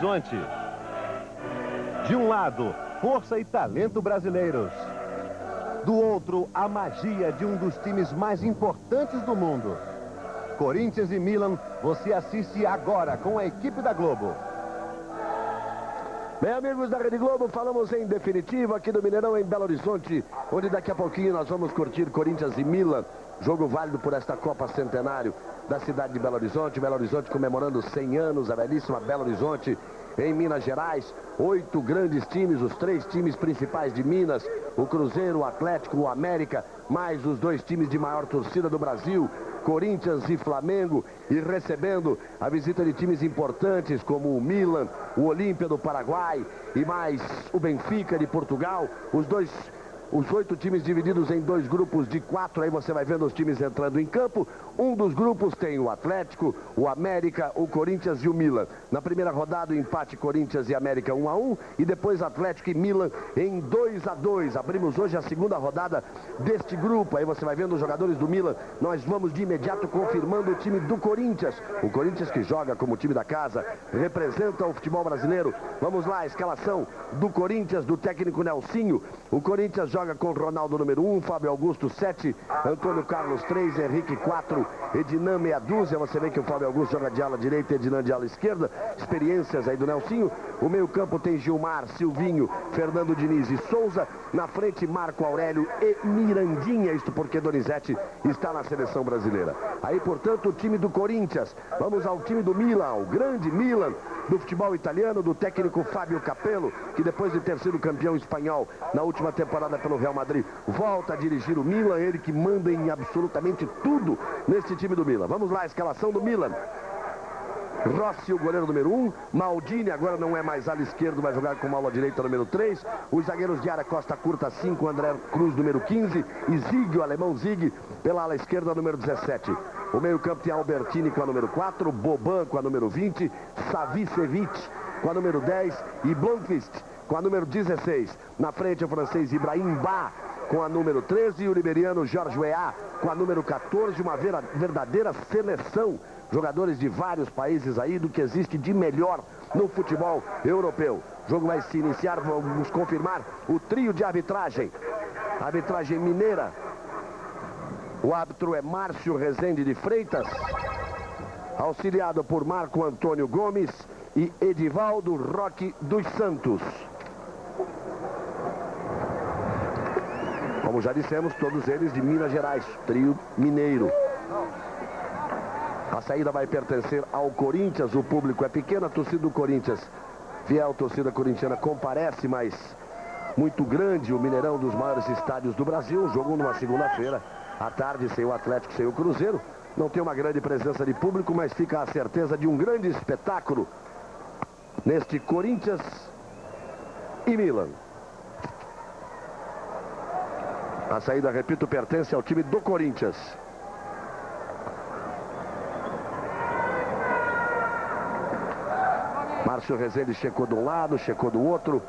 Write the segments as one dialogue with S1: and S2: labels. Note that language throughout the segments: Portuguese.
S1: Horizonte. De um lado, força e talento brasileiros. Do outro, a magia de um dos times mais importantes do mundo. Corinthians e Milan, você assiste agora com a equipe da Globo.
S2: Bem, amigos da Rede Globo, falamos em definitivo aqui do Mineirão, em Belo Horizonte, onde daqui a pouquinho nós vamos curtir Corinthians e Milan. Jogo válido por esta Copa Centenário da cidade de Belo Horizonte. Belo Horizonte comemorando 100 anos, a belíssima Belo Horizonte. Em Minas Gerais, 8 grandes times, os 3 times principais de Minas, o Cruzeiro, o Atlético, o América, mais os 2 times de maior torcida do Brasil, Corinthians e Flamengo, e recebendo a visita de times importantes como o Milan, o Olímpia do Paraguai e mais o Benfica de Portugal, os 8 times divididos em 2 grupos de 4, aí você vai vendo os times entrando em campo. Um dos grupos tem o Atlético, o América, o Corinthians e o Milan. Na primeira rodada, o empate Corinthians e América 1-1 e depois Atlético e Milan em 2-2. Abrimos hoje a segunda rodada deste grupo. Aí você vai vendo os jogadores do Milan. Nós vamos de imediato confirmando o time do Corinthians. O Corinthians que joga como time da casa, representa o futebol brasileiro. Vamos lá, a escalação do Corinthians, do técnico Nelsinho. O Corinthians joga com Ronaldo número 1, Fábio Augusto 7, Antônio Carlos 3, Henrique 4, Ednan meia dúzia. Você vê que o Fábio Augusto joga de ala direita e Ednan de ala esquerda. Experiências aí do Nelsinho. O meio campo tem Gilmar, Silvinho, Fernando Diniz e Souza. Na frente, Marco Aurélio e Mirandinha. Isto porque Donizete está na seleção brasileira. Aí, portanto, o time do Corinthians. Vamos ao time do Milan, o grande Milan do futebol italiano, do técnico Fábio Capello, que depois de ter sido campeão espanhol na última temporada pelo Real Madrid, volta a dirigir o Milan, ele que manda em absolutamente tudo nesse time do Milan. Vamos lá, a escalação do Milan. Rossi, o goleiro número 1, Maldini agora não é mais ala esquerdo, vai jogar com ala direita número 3, os zagueiros de área Costa Curta 5, André Cruz número 15 e Zig, o alemão Zig, pela ala esquerda número 17. O meio campo tem Albertini com a número 4, Boban com a número 20, Savicevic com a número 10 e Blomqvist com a número 16. Na frente o francês Ibrahim Ba com a número 13 e o liberiano Jorge Weah com a número 14, uma verdadeira seleção. Jogadores de vários países aí, do que existe de melhor no futebol europeu. O jogo vai se iniciar, vamos confirmar o trio de arbitragem. Arbitragem mineira. O árbitro é Márcio Rezende de Freitas, auxiliado por Marco Antônio Gomes e Edivaldo Roque dos Santos. Como já dissemos, todos eles de Minas Gerais, trio mineiro. A saída vai pertencer ao Corinthians, o público é pequeno, a torcida do Corinthians, fiel torcida corintiana, comparece, mas muito grande, o Mineirão, dos maiores estádios do Brasil. Jogo numa segunda-feira, à tarde, sem o Atlético, sem o Cruzeiro. Não tem uma grande presença de público, mas fica a certeza de um grande espetáculo neste Corinthians e Milan. A saída, repito, pertence ao time do Corinthians. Márcio Rezende checou de um lado, checou do outro.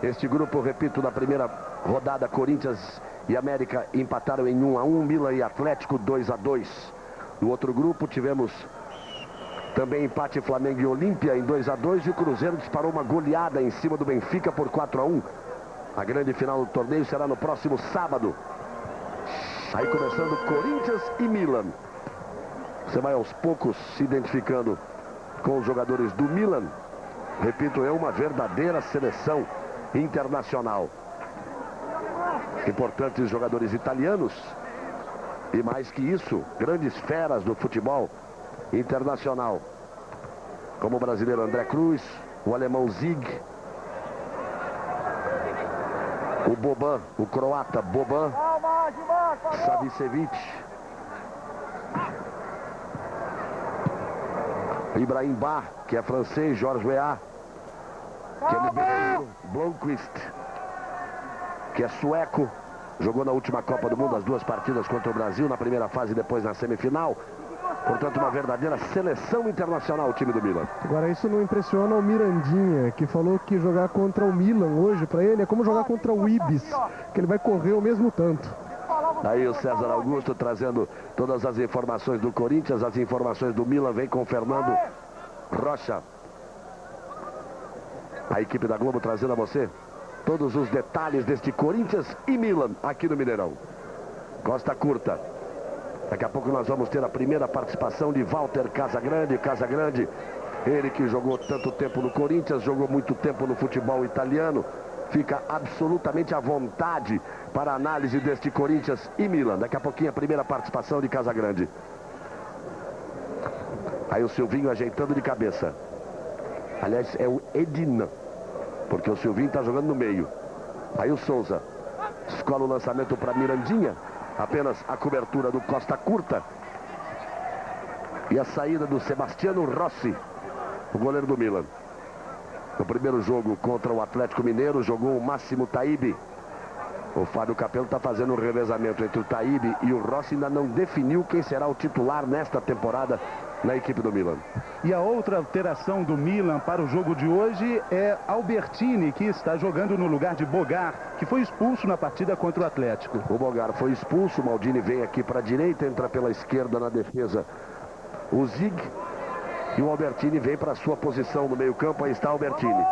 S2: Este grupo, repito, na primeira rodada, Corinthians e América empataram em 1-1, Milan e Atlético 2-2. No outro grupo tivemos também empate Flamengo e Olímpia em 2-2 e o Cruzeiro disparou uma goleada em cima do Benfica por 4-1. A grande final do torneio será no próximo sábado. Aí começando Corinthians e Milan. Você vai aos poucos se identificando com os jogadores do Milan. Repito, é uma verdadeira seleção internacional. Importantes jogadores italianos. E mais que isso, grandes feras do futebol internacional. Como o brasileiro André Cruz, o alemão Zig, o Boban, o croata Boban, Savicevic, Ibrahim Ba, que é francês, Jorge Weah, que é liberiano, Blomqvist, que é sueco, jogou na última Copa do Mundo as 2 partidas contra o Brasil, na primeira fase e depois na semifinal. Portanto, uma verdadeira seleção internacional o time do Milan.
S3: Agora, isso não impressiona o Mirandinha, que falou que jogar contra o Milan hoje, para ele, é como jogar contra o Ibis, que ele vai correr o mesmo tanto.
S2: Aí o César Augusto trazendo todas as informações do Corinthians, as informações do Milan, vem com Fernando Rocha. A equipe da Globo trazendo a você todos os detalhes deste Corinthians e Milan aqui no Mineirão. Costa curta. Daqui a pouco nós vamos ter a primeira participação de Walter Casagrande. Casagrande, ele que jogou tanto tempo no Corinthians, jogou muito tempo no futebol italiano, fica absolutamente à vontade para a análise deste Corinthians e Milan. Daqui a pouquinho a primeira participação de Casagrande. Aí o Silvinho ajeitando de cabeça. Aliás, é o Ednan, porque o Silvinho está jogando no meio. Aí o Souza escola o lançamento para Mirandinha. Apenas a cobertura do Costa curta. E a saída do Sebastiano Rossi, o goleiro do Milan. No primeiro jogo contra o Atlético Mineiro, jogou o Máximo Taíbe. O Fábio Capello está fazendo um revezamento entre o Taíbe e o Rossi. Ainda não definiu quem será o titular nesta temporada na equipe do Milan.
S4: E a outra alteração do Milan para o jogo de hoje é Albertini, que está jogando no lugar de Bogar, que foi expulso na partida contra o Atlético.
S2: O Bogar foi expulso, o Maldini vem aqui para a direita, entra pela esquerda na defesa o Zig. E o Albertini vem para a sua posição no meio campo, aí está o Albertini.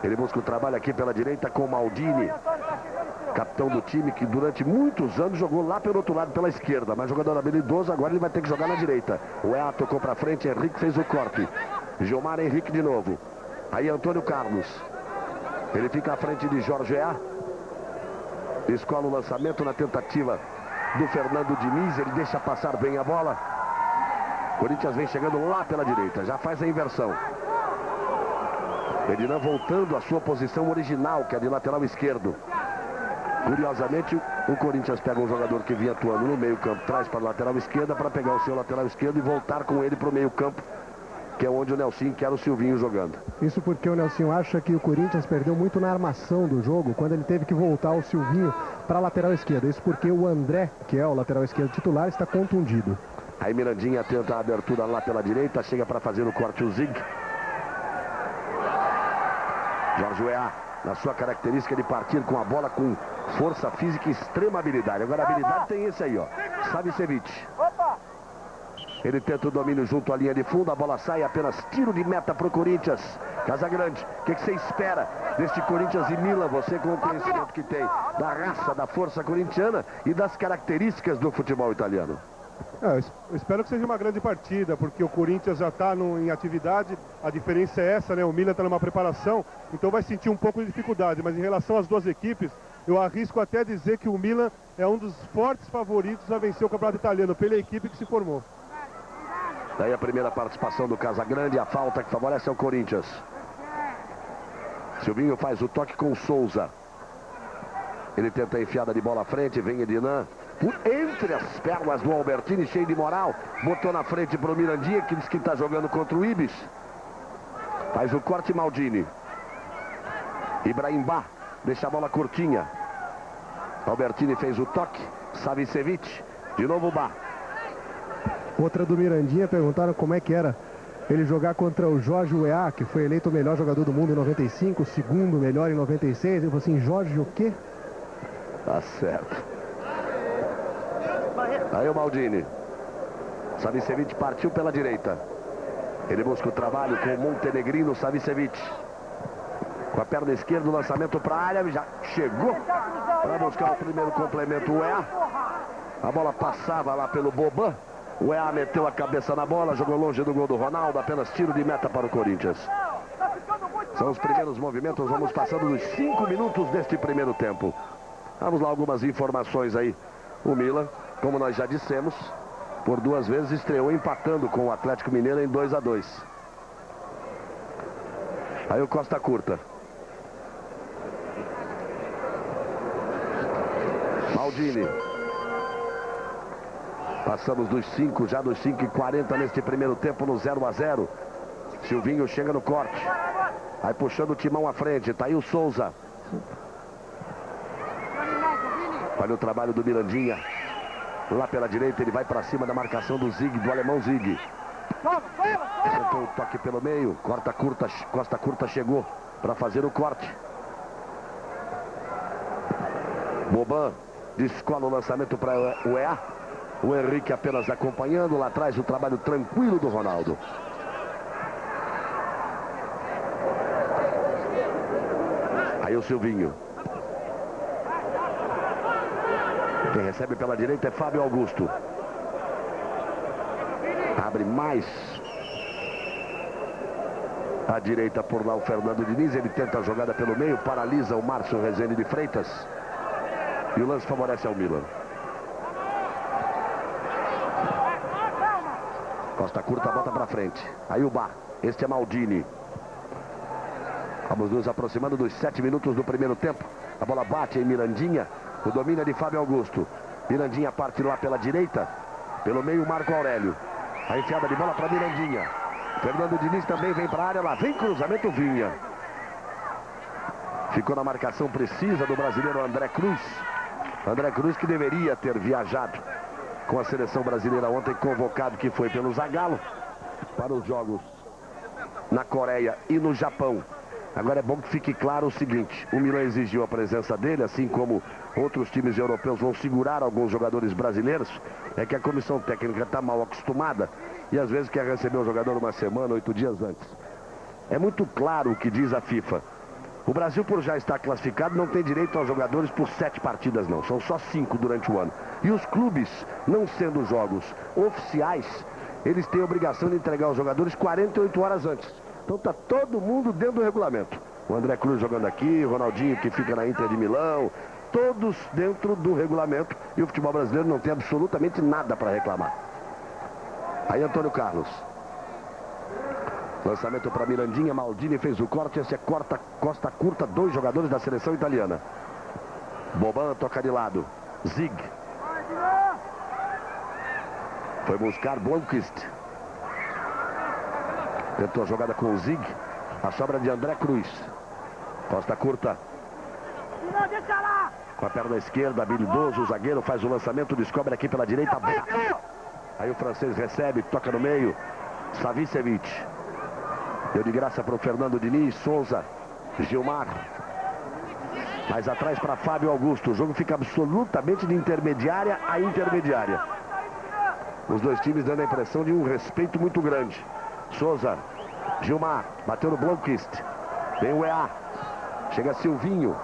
S2: Ele busca o trabalho aqui pela direita com o Maldini, capitão do time que durante muitos anos jogou lá pelo outro lado, pela esquerda. Mas jogador habilidoso, agora ele vai ter que jogar na direita. O Ea tocou para frente, Henrique fez o corte. Gilmar Henrique de novo. Aí Antônio Carlos. Ele fica à frente de Jorge Ea. Escola o lançamento na tentativa do Fernando Diniz. Ele deixa passar bem a bola. Corinthians vem chegando lá pela direita. Já faz a inversão. Ednan voltando à sua posição original, que é de lateral esquerdo. Curiosamente, o Corinthians pega um jogador que vinha atuando no meio campo, traz para a lateral esquerda para pegar o seu lateral esquerdo e voltar com ele para o meio campo, que é onde o Nelsinho quer o Silvinho jogando.
S3: Isso porque o Nelsinho acha que o Corinthians perdeu muito na armação do jogo, quando ele teve que voltar o Silvinho para a lateral esquerda. Isso porque o André, que é o lateral esquerdo titular, está contundido.
S2: Aí Mirandinha tenta a abertura lá pela direita, chega para fazer o corte o Zig. Jorge Weah, na sua característica de partir com a bola com força física e extrema habilidade. Agora a habilidade tem esse aí, ó, Savicevic. Ele tenta o domínio junto à linha de fundo, a bola sai, apenas tiro de meta para o Corinthians. Casagrande, o que você espera deste Corinthians e Milan? Você com o conhecimento que tem da raça, da força corintiana e das características do futebol italiano.
S5: Eu espero que seja uma grande partida, porque o Corinthians já está em atividade, a diferença é essa, né? O Milan está numa preparação, então vai sentir um pouco de dificuldade, mas em relação às duas equipes, eu arrisco até dizer que o Milan é um dos fortes favoritos a vencer o Campeonato Italiano, pela equipe que se formou.
S2: Daí a primeira participação do Casagrande, a falta que favorece ao Corinthians. Silvinho faz o toque com o Souza. Ele tenta a enfiada de bola à frente, vem Ednan. Por entre as pernas do Albertini, cheio de moral. Botou na frente para o Mirandinha, que diz que está jogando contra o Ibis. Faz o corte Maldini. Ibrahim Bah deixa a bola curtinha. Albertini fez o toque. Savicevic. De novo Bah.
S3: Outra do Mirandinha, perguntaram como é que era ele jogar contra o Jorge Weah, que foi eleito o melhor jogador do mundo em 95, o segundo melhor em 96. Ele falou assim, Jorge o quê?
S2: Tá certo. Aí o Maldini. Savicevic partiu pela direita. Ele busca o trabalho com o Montenegrino. Savicevic. Com a perna esquerda, o lançamento para a área. Já chegou para buscar o primeiro complemento. O Ea. A bola passava lá pelo Boban. O Ea meteu a cabeça na bola. Jogou longe do gol do Ronaldo. Apenas tiro de meta para o Corinthians. São os primeiros movimentos. Vamos passando dos 5 minutos deste primeiro tempo. Vamos lá, algumas informações aí. O Milan, como nós já dissemos, por 2 vezes estreou empatando com o Atlético Mineiro em 2-2. Aí o Costa curta. Maldini. Passamos dos 5, já dos 5:40 neste primeiro tempo no 0-0. Silvinho chega no corte. Aí puxando o timão à frente, tá aí o Souza. Olha o trabalho do Mirandinha. Lá pela direita, ele vai para cima da marcação do Zig, do alemão Zig. Tentou o toque pelo meio. Costa curta chegou para fazer o corte. Boban descola o lançamento para o Ea. O Henrique apenas acompanhando. Lá atrás o trabalho tranquilo do Ronaldo. Aí o Silvinho. Quem recebe pela direita é Fábio Augusto. Abre mais à direita por lá o Fernando Diniz. Ele tenta a jogada pelo meio, paralisa o Márcio Rezende de Freitas. E o lance favorece ao Milan. Costa curta, bota pra frente. Aí o Bá. Este é Maldini. Vamos nos aproximando dos 7 minutos do primeiro tempo. A bola bate em Mirandinha. O domínio é de Fábio Augusto. Mirandinha parte lá pela direita. Pelo meio, Marco Aurélio. A enfiada de bola para Mirandinha. Fernando Diniz também vem para a área. Lá vem cruzamento, Vinha. Ficou na marcação precisa do brasileiro André Cruz. André Cruz que deveria ter viajado com a seleção brasileira ontem, convocado que foi pelo Zagallo para os jogos na Coreia e no Japão. Agora é bom que fique claro o seguinte: o Milan exigiu a presença dele, assim como outros times europeus vão segurar alguns jogadores brasileiros. É que a comissão técnica está mal acostumada e às vezes quer receber o jogador uma semana, 8 dias antes. É muito claro o que diz a FIFA. O Brasil, por já estar classificado, não tem direito aos jogadores por 7 partidas, não. São só 5 durante o ano. E os clubes, não sendo jogos oficiais, eles têm a obrigação de entregar os jogadores 48 horas antes. Então está todo mundo dentro do regulamento. O André Cruz jogando aqui, o Ronaldinho que fica na Inter de Milão, todos dentro do regulamento. E o futebol brasileiro não tem absolutamente nada para reclamar. Aí Antônio Carlos. Lançamento para Mirandinha, Maldini fez o corte, esse é Costa curta, 2 jogadores da seleção italiana. Boban toca de lado, Zig. Foi buscar Blomqvist. Tentou a jogada com o Zig, a sobra de André Cruz. Costa curta. Com a perna esquerda, habilidoso, o zagueiro faz o lançamento, descobre aqui pela direita. Aí o francês recebe, toca no meio, Savicevic. Deu de graça para o Fernando Diniz, Souza, Gilmar. Mais atrás para Fábio Augusto. O jogo fica absolutamente de intermediária a intermediária. Os dois times dando a impressão de um respeito muito grande. Souza, Gilmar, bateu no Blomqvist. Vem o EA. Chega Silvinho.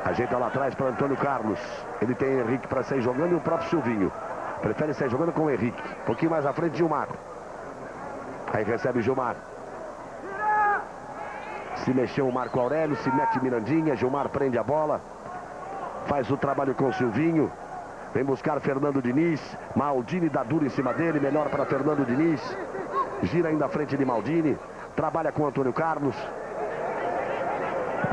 S2: Ajeita lá atrás para Antônio Carlos. Ele tem Henrique para sair jogando e o próprio Silvinho. Prefere sair jogando com o Henrique. Um pouquinho mais à frente, Gilmar. Aí recebe Gilmar. Se mexeu o Marco Aurélio, se mete Mirandinha, Gilmar prende a bola. Faz o trabalho com o Silvinho. Vem buscar Fernando Diniz. Maldini dá duro em cima dele, melhor para Fernando Diniz. Gira ainda à frente de Maldini. Trabalha com Antônio Carlos.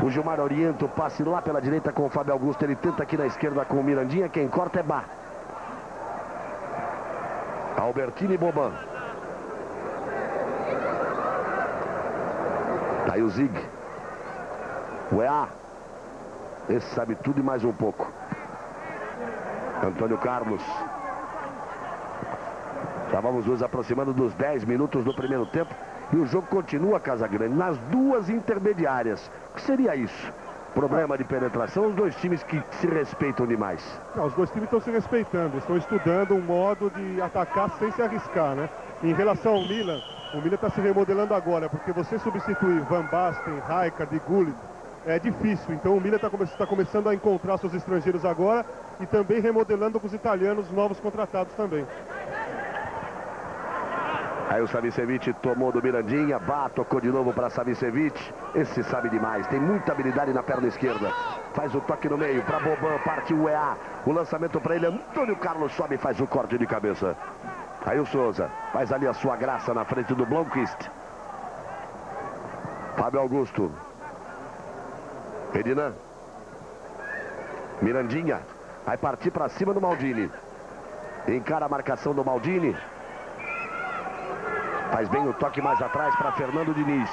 S2: O Gilmar orienta o passe lá pela direita com o Fábio Augusto. Ele tenta aqui na esquerda com o Mirandinha. Quem corta é Bá. Albertini e Boban. Tá aí o Zig. O EA. Esse sabe tudo e mais um pouco. Antônio Carlos. Já vamos nos aproximando dos 10 minutos do primeiro tempo. E o jogo continua, Casagrande, nas 2 intermediárias. O que seria isso? Problema de penetração, os dois times que se respeitam demais.
S5: Não, os dois times estão se respeitando, estão estudando um modo de atacar sem se arriscar, né? Em relação ao Milan, o Milan está se remodelando agora, porque você substituir Van Basten, Rijkaard e Gullit é difícil. Então o Milan está começando a encontrar seus estrangeiros agora e também remodelando com os italianos novos contratados também.
S2: Aí o Savicevic tomou do Mirandinha, Bá tocou de novo para Savicevic. Esse sabe demais, tem muita habilidade na perna esquerda. Faz o toque no meio para Boban, parte o EA. O lançamento para ele, Antônio Carlos sobe e faz o corte de cabeça. Aí o Souza faz ali a sua graça na frente do Blomqvist. Fábio Augusto. Ferdinand. Mirandinha. Vai partir para cima do Maldini. Encara a marcação do Maldini. Faz bem o toque mais atrás para Fernando Diniz.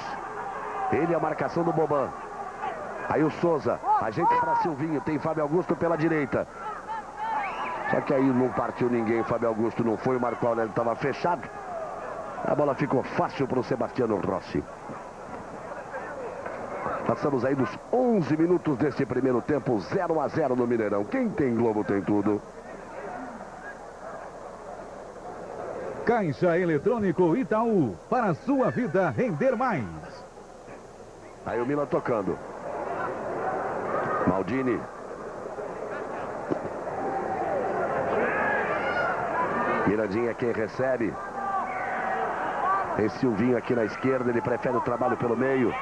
S2: Ele é a marcação do Boban. Aí o Souza. Ajeita para Silvinho. Tem Fábio Augusto pela direita. Só que aí não partiu ninguém. Fábio Augusto não foi. O Marco Aurélio estava fechado. A bola ficou fácil para o Sebastiano Rossi. Passamos aí dos 11 minutos desse primeiro tempo. 0-0 no Mineirão. Quem tem Globo tem tudo.
S6: Caixa Eletrônico Itaú, para a sua vida render mais.
S2: Aí o Milan tocando. Maldini. Mirandinha é quem recebe. Tem Silvinho aqui na esquerda, ele prefere o trabalho pelo meio.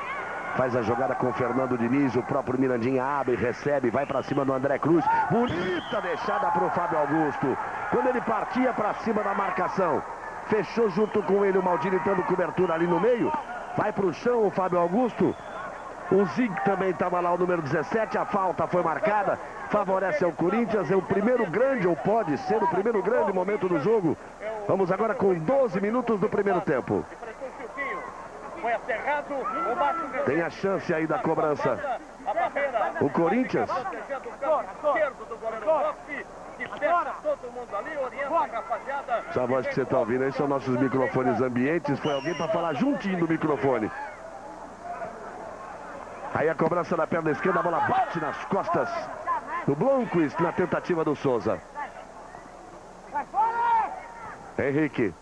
S2: Faz a jogada com o Fernando Diniz, o próprio Mirandinha abre, recebe, vai para cima do André Cruz. Bonita deixada para o Fábio Augusto. Quando ele partia para cima da marcação, fechou junto com ele o Maldini, dando cobertura ali no meio. Vai para o chão o Fábio Augusto. O Zig também estava lá, o número 17, a falta foi marcada. Favorece ao Corinthians, é o primeiro grande, ou pode ser o primeiro grande momento do jogo. Vamos agora com 12 minutos do primeiro tempo. Tem a chance aí da cobrança. O Corinthians. Essa voz que você está ouvindo aí são nossos microfones ambientes. Foi alguém para falar juntinho do microfone. Aí a cobrança na perna esquerda, a bola bate nas costas do Blomqvist na tentativa do Souza. Henrique.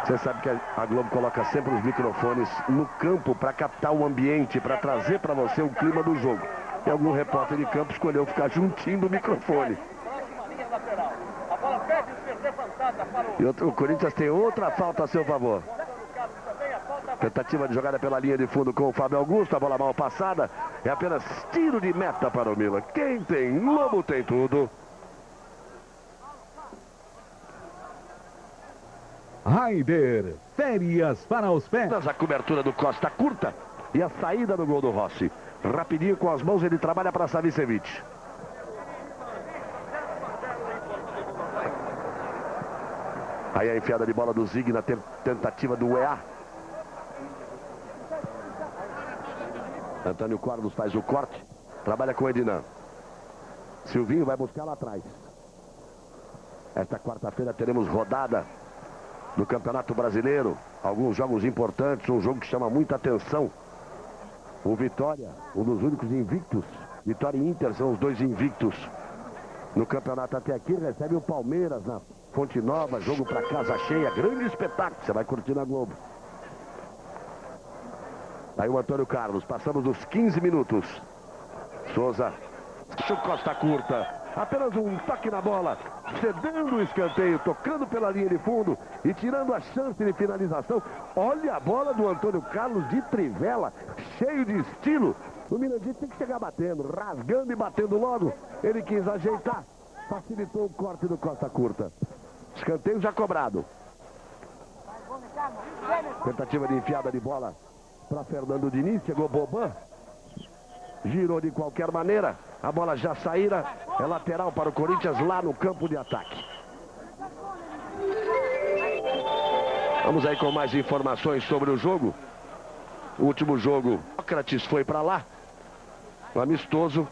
S2: Você sabe que a Globo coloca sempre os microfones no campo para captar o ambiente, para trazer para você o clima do jogo. E algum repórter de campo escolheu ficar juntinho do microfone. E o Corinthians tem outra falta a seu favor. Tentativa de jogada pela linha de fundo com o Fábio Augusto. A bola mal passada. É apenas tiro de meta para o Milan. Quem tem Lobo tem tudo.
S6: Raider, férias para os pés.
S2: A cobertura do Costa curta e a saída do gol do Rossi. Rapidinho com as mãos ele trabalha para Savicevic. Aí a enfiada de bola do Zig na tentativa do UEA. Antônio Carlos faz o corte. Trabalha com o Ednan. Silvinho vai buscar lá atrás. Esta quarta-feira teremos rodada do Campeonato Brasileiro. Alguns jogos importantes. Um jogo que chama muita atenção. O Vitória, um dos únicos invictos. Vitória e Inter são os dois invictos no campeonato até aqui. Recebe o Palmeiras na Fonte Nova. Jogo para casa cheia. Grande espetáculo. Você vai curtir na Globo. Aí o Antônio Carlos. Passamos os 15 minutos. Souza. Costa curta. Apenas um toque na bola. Cedendo o escanteio. Tocando pela linha de fundo. E tirando a chance de finalização. Olha a bola do Antônio Carlos de trivela. Cheio de estilo. O Mirandinha tem que chegar batendo. Rasgando e batendo logo. Ele quis ajeitar. Facilitou o corte do Costa curta. Escanteio já cobrado. Tentativa de enfiada de bola para Fernando Diniz. Chegou Boban. Girou de qualquer maneira. A bola já saíra. É lateral para o Corinthians lá no campo de ataque. Vamos aí com mais informações sobre o jogo. O último jogo, Sócrates foi para lá. Um amistoso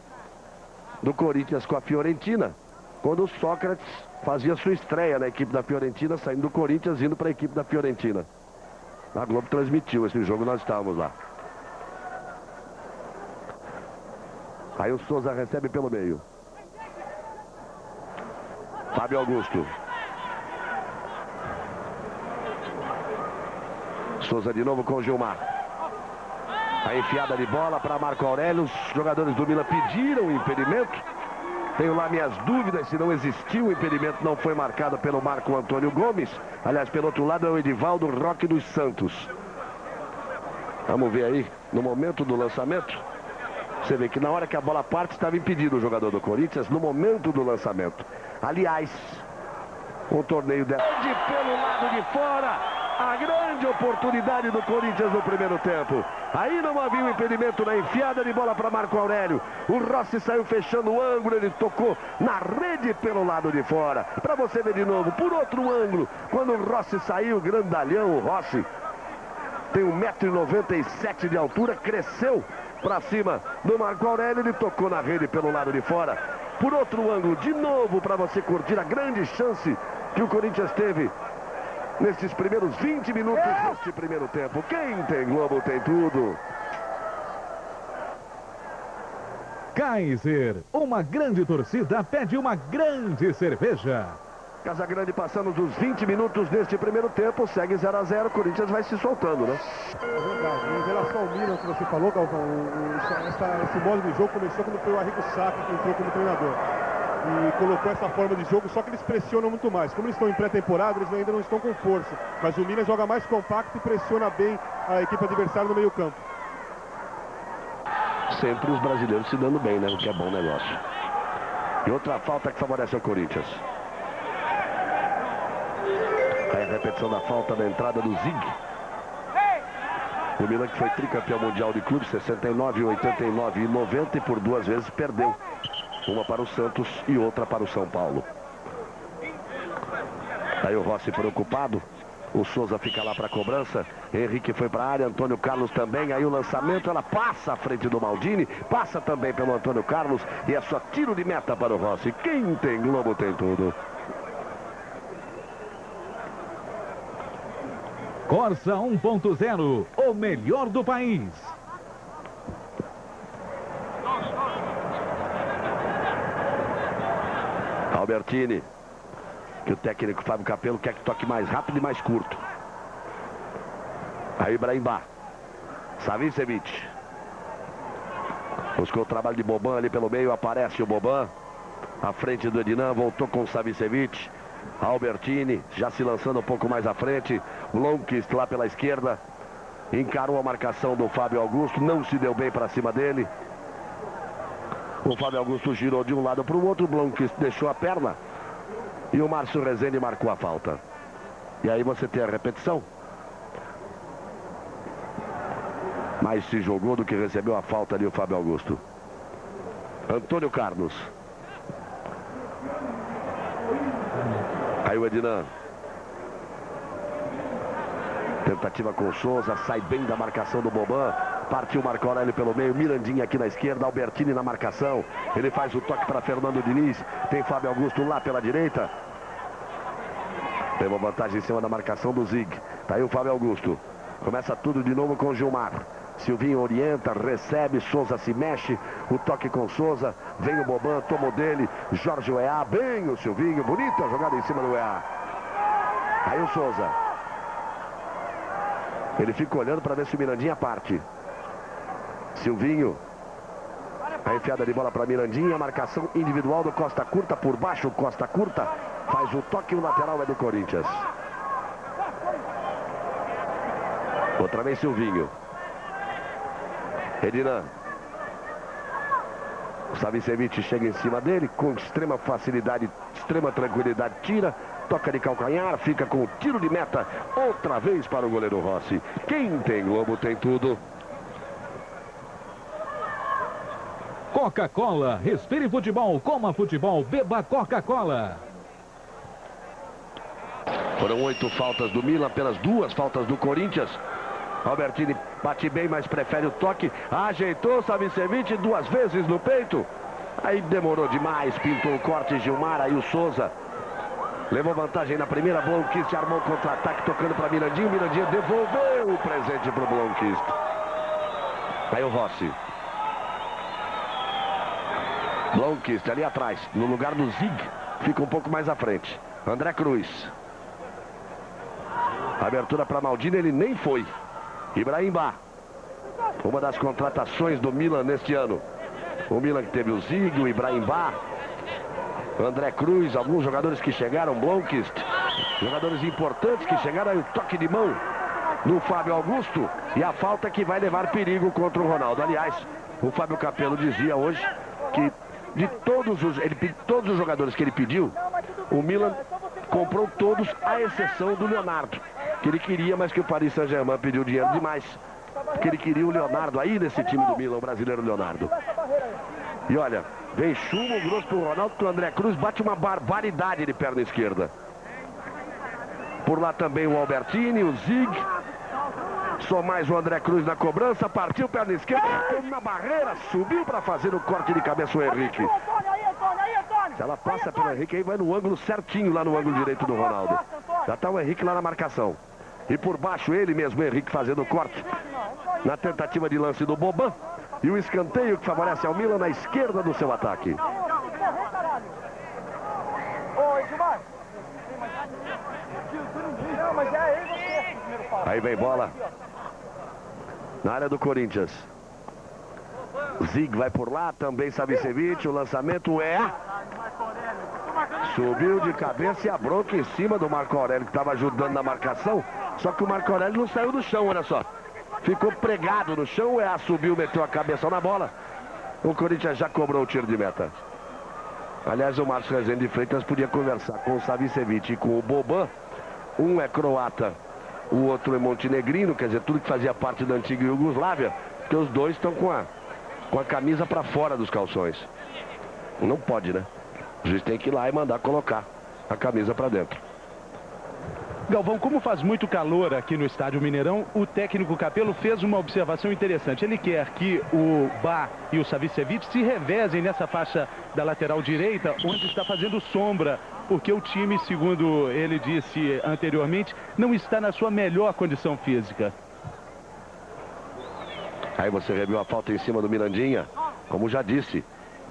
S2: do Corinthians com a Fiorentina. Quando o Sócrates fazia sua estreia na equipe da Fiorentina, saindo do Corinthians, indo para a equipe da Fiorentina. A Globo transmitiu esse jogo, nós estávamos lá. Aí o Souza recebe pelo meio. Fábio Augusto. Souza de novo com o Gilmar. A enfiada de bola para Marco Aurélio. Os jogadores do Milan pediram impedimento. Tenho lá minhas dúvidas se não existiu o impedimento. Não foi marcado pelo Marco Antônio Gomes. Aliás, pelo outro lado é o Edivaldo Roque dos Santos. Vamos ver aí no momento do lançamento. Você vê que na hora que a bola parte estava impedido o jogador do Corinthians no momento do lançamento. Aliás, o torneio pelo lado de fora. A grande oportunidade do Corinthians no primeiro tempo. Aí não havia um impedimento na enfiada de bola para Marco Aurélio. O Rossi saiu fechando o ângulo, ele tocou na rede pelo lado de fora. Para você ver de novo, por outro ângulo, quando o Rossi saiu, grandalhão o Rossi. Tem 1,97 m de altura, cresceu para cima do Marco Aurélio, ele tocou na rede pelo lado de fora. Por outro ângulo, de novo, para você curtir a grande chance que o Corinthians teve nesses primeiros 20 minutos deste primeiro tempo. Quem tem Globo tem tudo.
S6: Kaiser, uma grande torcida pede uma grande cerveja.
S2: Casagrande passando dos 20 minutos deste primeiro tempo, segue 0 a 0, o Corinthians vai se soltando, né?
S5: É verdade. Em relação ao Milan, que você falou, Galvão, esse modo de jogo começou quando foi o Arrigo Sacchi que entrou como treinador. E colocou essa forma de jogo, só que eles pressionam muito mais. Como eles estão em pré-temporada, eles ainda não estão com força. Mas o Milan joga mais compacto e pressiona bem a equipe adversária no meio campo.
S2: Sempre os brasileiros se dando bem, né? O que é bom negócio. E outra falta que favorece o Corinthians. Aí a repetição da falta da entrada do Zig. O Milan que foi tricampeão mundial de clubes, 69, 89 e 90 e por 2 vezes perdeu. Uma para o Santos e outra para o São Paulo. Aí o Rossi preocupado. O Souza fica lá para a cobrança. Henrique foi para a área, Antônio Carlos também. Aí o lançamento, ela passa à frente do Maldini. Passa também pelo Antônio Carlos. E é só tiro de meta para o Rossi. Quem tem Globo tem tudo.
S6: Corsa 1.0, o melhor do país.
S2: Albertini, que o técnico Fábio Capello quer que toque mais rápido e mais curto. Aí Ibrahimba, Savicevic. Buscou o trabalho de Boban ali pelo meio, aparece o Boban. À frente do Ednan, voltou com o Savicevic. Albertini, já se lançando um pouco mais à frente. Blomqvist lá pela esquerda. Encarou a marcação do Fábio Augusto, não se deu bem para cima dele. O Fábio Augusto girou de um lado para o outro, o Blomqvist deixou a perna e o Márcio Rezende marcou a falta. E aí você tem a repetição. Mais se jogou do que recebeu a falta ali o Fábio Augusto. Antônio Carlos. Aí o Ednan. Tentativa com o Souza, sai bem da marcação do Boban. Partiu Marco Aurélio pelo meio, Mirandinha aqui na esquerda, Albertini na marcação. Ele faz o toque para Fernando Diniz. Tem Fábio Augusto lá pela direita. Levou vantagem em cima da marcação do Zig. Tá aí o Fábio Augusto. Começa tudo de novo com o Gilmar. Silvinho orienta, recebe, Souza se mexe. O toque com Souza. Vem o Boban, tomou dele. Jorge Weah, bem o Silvinho. Bonita a jogada em cima do Weah. Aí o Souza. Ele fica olhando para ver se o Mirandinha parte. Silvinho. A enfiada de bola para Mirandinha. Marcação individual do Costa Curta. Por baixo, Costa Curta. Faz o toque e o lateral é do Corinthians. Outra vez Silvinho. Ednan. O Savicevic chega em cima dele. Com extrema facilidade, extrema tranquilidade. Tira. Toca de calcanhar. Fica com o tiro de meta. Outra vez para o goleiro Rossi. Quem tem Globo tem tudo.
S6: Coca-Cola, respire futebol, coma futebol, beba Coca-Cola.
S2: Foram 8 faltas do Milan, apenas 2 faltas do Corinthians. Albertini bate bem, mas prefere o toque. Ajeitou Savicevic 2 vezes no peito. Aí demorou demais, pintou o corte Gilmar, aí o Souza. Levou vantagem na primeira, Blomqvist armou o contra-ataque tocando para Mirandinha. Mirandinha devolveu o presente para o Blomqvist. Aí o Rossi. Blomqvist ali atrás, no lugar do Zig, fica um pouco mais à frente. André Cruz. Abertura para Maldini, ele nem foi. Ibrahimba. Uma das contratações do Milan neste ano. O Milan que teve o Zig, o Ibrahimba, André Cruz, alguns jogadores que chegaram, Blomqvist. Jogadores importantes que chegaram, aí o toque de mão no Fábio Augusto. E a falta que vai levar perigo contra o Ronaldo. Aliás, o Fábio Capello dizia hoje que de todos os jogadores que ele pediu, o Milan comprou todos, à exceção do Leonardo, que ele queria, mas que o Paris Saint-Germain pediu dinheiro demais, porque ele queria o Leonardo aí nesse time do Milan, o brasileiro Leonardo. E olha, vem chumbo grosso pro Ronaldo, que o André Cruz bate uma barbaridade de perna esquerda. Por lá também o Albertini, o Zig. Só mais o André Cruz na cobrança, partiu perna esquerda, na barreira, subiu para fazer o corte de cabeça o Henrique. Se ela passa pelo Henrique, aí vai no ângulo certinho, lá no ângulo direito do Ronaldo. Já está o Henrique lá na marcação. E por baixo ele mesmo, o Henrique, fazendo o corte na tentativa de lance do Boban. E o escanteio que favorece ao Milan na esquerda do seu ataque. Aí vem bola na área do Corinthians. Zig vai por lá, também Savicevic, o lançamento é... Subiu de cabeça e a bronca em cima do Marco Aurélio, que estava ajudando na marcação. Só que o Marco Aurélio não saiu do chão, olha só. Ficou pregado no chão, o EA subiu, meteu a cabeça na bola. O Corinthians já cobrou o tiro de meta. Aliás, o Márcio Rezende de Freitas podia conversar com o Savicevic e com o Boban. Um é croata, o outro é montenegrino, quer dizer, tudo que fazia parte da antiga Iugoslávia, porque os dois estão com a camisa para fora dos calções. Não pode, né? O juiz tem que ir lá e mandar colocar a camisa para dentro.
S4: Galvão, como faz muito calor aqui no estádio Mineirão, o técnico Capello fez uma observação interessante. Ele quer que o Bá e o Savicevic se revezem nessa faixa da lateral direita, onde está fazendo sombra, porque o time, segundo ele disse anteriormente, não está na sua melhor condição física.
S2: Aí você reviu a falta em cima do Mirandinha, como já disse.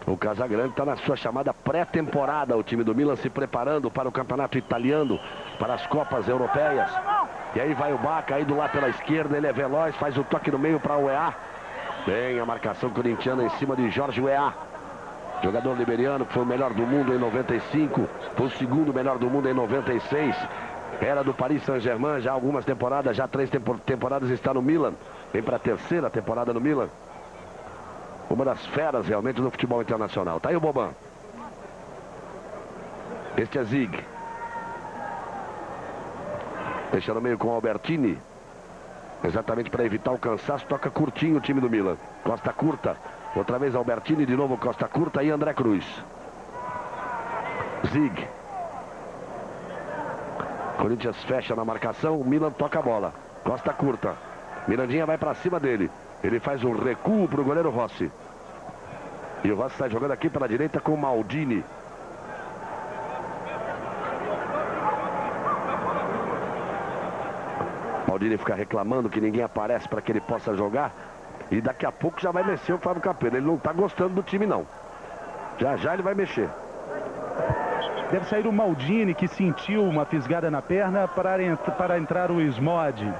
S2: O Casagrande está na sua chamada pré-temporada. O time do Milan se preparando para o campeonato italiano, para as Copas Europeias. E aí vai o Bá, caído lá pela esquerda. Ele é veloz, faz o toque no meio para o EA. Bem a marcação corintiana em cima de Jorge Weah. Jogador liberiano que foi o melhor do mundo em 95. Foi o segundo melhor do mundo em 96. Era do Paris Saint-Germain já há algumas temporadas. Já 3 temporadas está no Milan. Vem para a terceira temporada no Milan. Uma das feras realmente do futebol internacional. Tá aí o Boban. Este é Zig. Deixa no meio com o Albertini. Exatamente para evitar o cansaço. Toca curtinho o time do Milan. Costa curta. Outra vez Albertini. De novo Costa curta e André Cruz. Zig. Corinthians fecha na marcação. O Milan toca a bola. Costa curta. Mirandinha vai para cima dele. Ele faz um recuo para o goleiro Rossi. E o Rossi está jogando aqui pela direita com o Maldini. Maldini fica reclamando que ninguém aparece para que ele possa jogar. E daqui a pouco já vai mexer o Fábio Capello. Ele não está gostando do time, não. Já já ele vai mexer.
S4: Deve sair o Maldini, que sentiu uma fisgada na perna para entrar o Smod.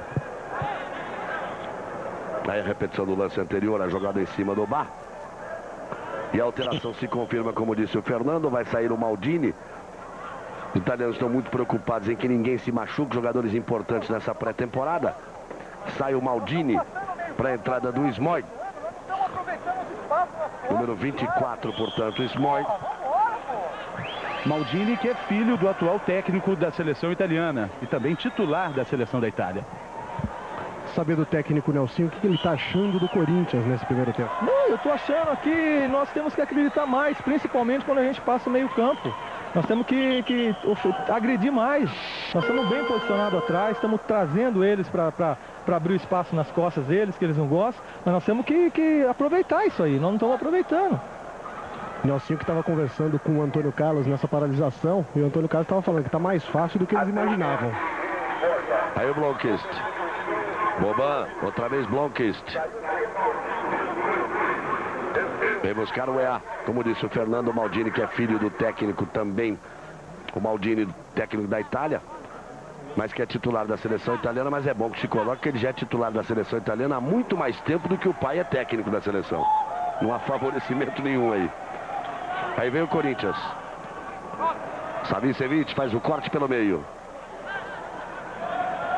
S2: Aí a repetição do lance anterior, a jogada em cima do Bá. E a alteração se confirma, como disse o Fernando, vai sair o Maldini. Os italianos estão muito preocupados em que ninguém se machuque, jogadores importantes nessa pré-temporada. Sai o Maldini para a entrada do Smoj. Número 24, portanto, Smoj.
S4: Maldini, que é filho do atual técnico da seleção italiana e também titular da seleção da Itália.
S3: Saber do técnico Nelsinho, o que ele está achando do Corinthians nesse primeiro tempo?
S7: Não, eu estou achando que nós temos que acreditar mais, principalmente quando a gente passa o meio campo. Nós temos que agredir mais. Nós estamos bem posicionados atrás, estamos trazendo eles para abrir o espaço nas costas deles, que eles não gostam. Mas nós temos que aproveitar isso aí, nós não estamos aproveitando.
S3: Nelsinho que estava conversando com o Antônio Carlos nessa paralisação, e o Antônio Carlos estava falando que está mais fácil do que eles imaginavam.
S2: Aí o Blomqvist. Boban, outra vez Blomqvist. Vem buscar o EA, como disse o Fernando Maldini, que é filho do técnico também. O Maldini, técnico da Itália, mas que é titular da seleção italiana. Mas é bom que se coloque que ele já é titular da seleção italiana há muito mais tempo do que o pai é técnico da seleção. Não há favorecimento nenhum aí. Aí vem o Corinthians. Savicevic faz o corte pelo meio.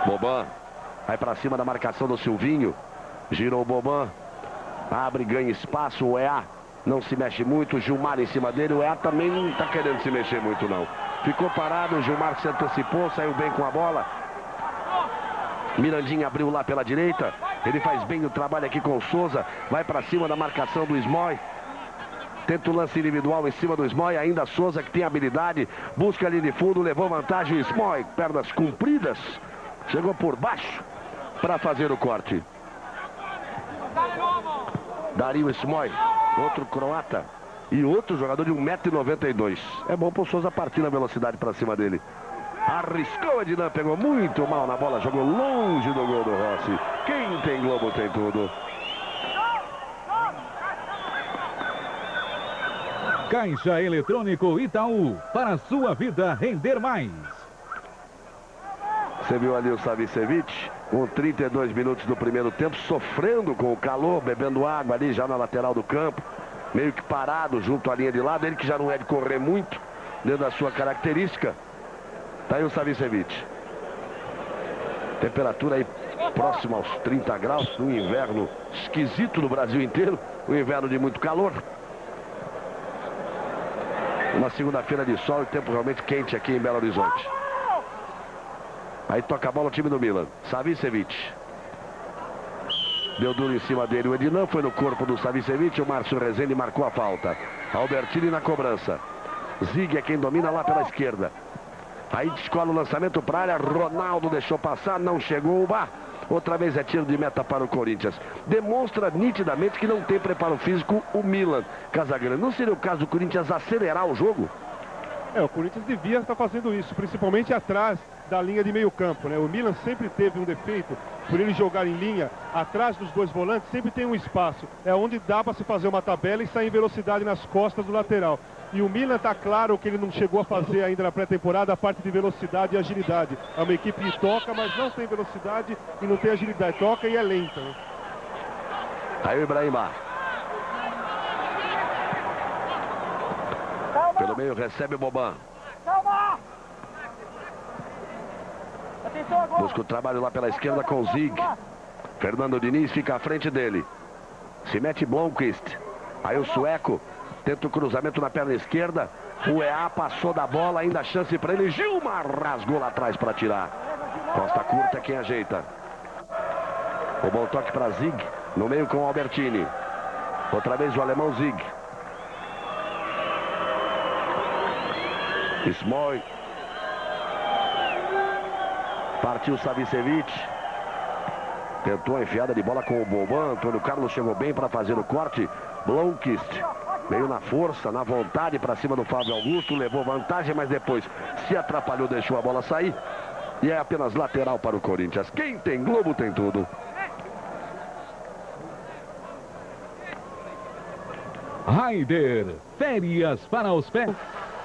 S2: Boban vai para cima da marcação do Silvinho. Girou o Boban. Abre, ganha espaço. O EA não se mexe muito. O Gilmar em cima dele. O EA também não está querendo se mexer muito, não. Ficou parado. O Gilmar se antecipou. Saiu bem com a bola. Mirandinha abriu lá pela direita. Ele faz bem o trabalho aqui com o Souza. Vai para cima da marcação do Smoj. Tenta o lance individual em cima do Smoj. Ainda Souza, que tem habilidade. Busca ali de fundo. Levou vantagem o Smoj. Pernas compridas. Chegou por baixo para fazer o corte. Dario Smoj, outro croata e outro jogador de 1,92 m. É bom pro Souza partir na velocidade para cima dele. Arriscou, Ednan, pegou muito mal na bola, jogou longe do gol do Rossi. Quem tem Globo tem tudo.
S6: Caixa Eletrônico Itaú, para a sua vida render mais.
S2: Você viu ali o Savicevic, Com 32 minutos do primeiro tempo, sofrendo com o calor, bebendo água ali já na lateral do campo. Meio que parado junto à linha de lado. Ele que já não é de correr muito, dentro da sua característica. Tá aí o Savicevic. Temperatura aí próxima aos 30 graus. Um inverno esquisito no Brasil inteiro. Um inverno de muito calor. Uma segunda-feira de sol e tempo realmente quente aqui em Belo Horizonte. Aí toca a bola o time do Milan. Savicevic. Deu duro em cima dele o Edinão. Foi no corpo do Savicevic. O Márcio Rezende marcou a falta. Albertini na cobrança. Zig é quem domina lá pela esquerda. Aí descola o lançamento para a área. Ronaldo deixou passar. Não chegou o Bá. Outra vez é tiro de meta para o Corinthians. Demonstra nitidamente que não tem preparo físico o Milan. Casagrande. Não seria o caso do Corinthians acelerar o jogo?
S5: O Corinthians devia estar fazendo isso, principalmente atrás da linha de meio campo, né? O Milan sempre teve um defeito, por ele jogar em linha, atrás dos dois volantes, sempre tem um espaço. É onde dá para se fazer uma tabela e sair em velocidade nas costas do lateral. E o Milan está claro que ele não chegou a fazer ainda na pré-temporada a parte de velocidade e agilidade. É uma equipe que toca, mas não tem velocidade e não tem agilidade. Toca e é lenta, né?
S2: Aí o Ibrahim Ba. Pelo meio recebe o Boban. Busca o trabalho lá pela esquerda com o Zig. Fernando Diniz fica à frente dele. Se mete Blomqvist. Aí o sueco tenta o cruzamento na perna esquerda. O EA passou da bola, ainda chance para ele. Gilmar rasgou lá atrás para tirar. Costa curta é quem ajeita. O bom toque para Zig. No meio com o Albertini. Outra vez o alemão Zig. Smoi. Partiu Savicevic. Tentou a enfiada de bola com o Boban. Antônio Carlos chegou bem para fazer o corte. Blomqvist veio na força, na vontade para cima do Fábio Augusto. Levou vantagem, mas depois se atrapalhou, deixou a bola sair. E é apenas lateral para o Corinthians. Quem tem Globo tem tudo.
S6: Raider, férias para os pés.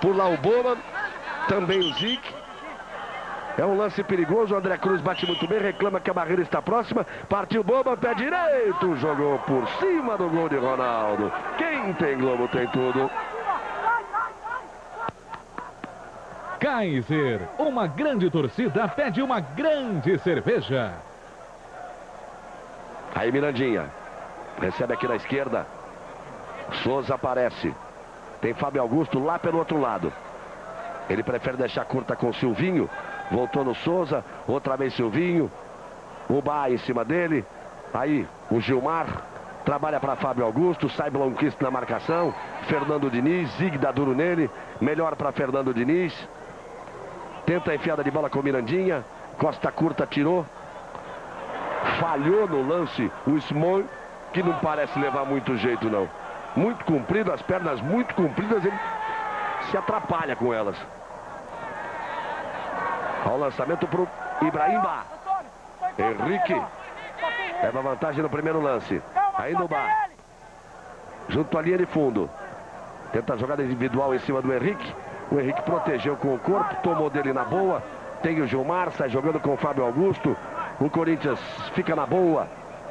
S2: Por lá o Boban, também o Zig. É um lance perigoso, o André Cruz bate muito bem, reclama que a barreira está próxima. Partiu Boban, pé direito, jogou por cima do gol de Ronaldo. Quem tem Globo tem tudo.
S6: Kaiser, uma grande torcida pede uma grande cerveja.
S2: Aí Mirandinha, recebe aqui na esquerda. Souza aparece. Tem Fábio Augusto lá pelo outro lado. Ele prefere deixar curta com o Silvinho. Voltou no Souza. Outra vez Silvinho. O Bá em cima dele. Aí o Gilmar. Trabalha para Fábio Augusto. Sai Blomqvist na marcação. Fernando Diniz. Zig dá duro nele. Melhor para Fernando Diniz. Tenta a enfiada de bola com Mirandinha. Costa curta tirou. Falhou no lance o Smoi, que não parece levar muito jeito não. Muito comprido, as pernas muito compridas, ele se atrapalha com elas. Olha o lançamento para o Ibrahim Ba. Henrique leva vantagem no primeiro lance. Aí no Ba, junto à linha de fundo. Tenta a jogada individual em cima do Henrique. O Henrique protegeu com o corpo, tomou dele na boa. Tem o Gilmar, sai jogando com o Fábio Augusto. O Corinthians fica na boa,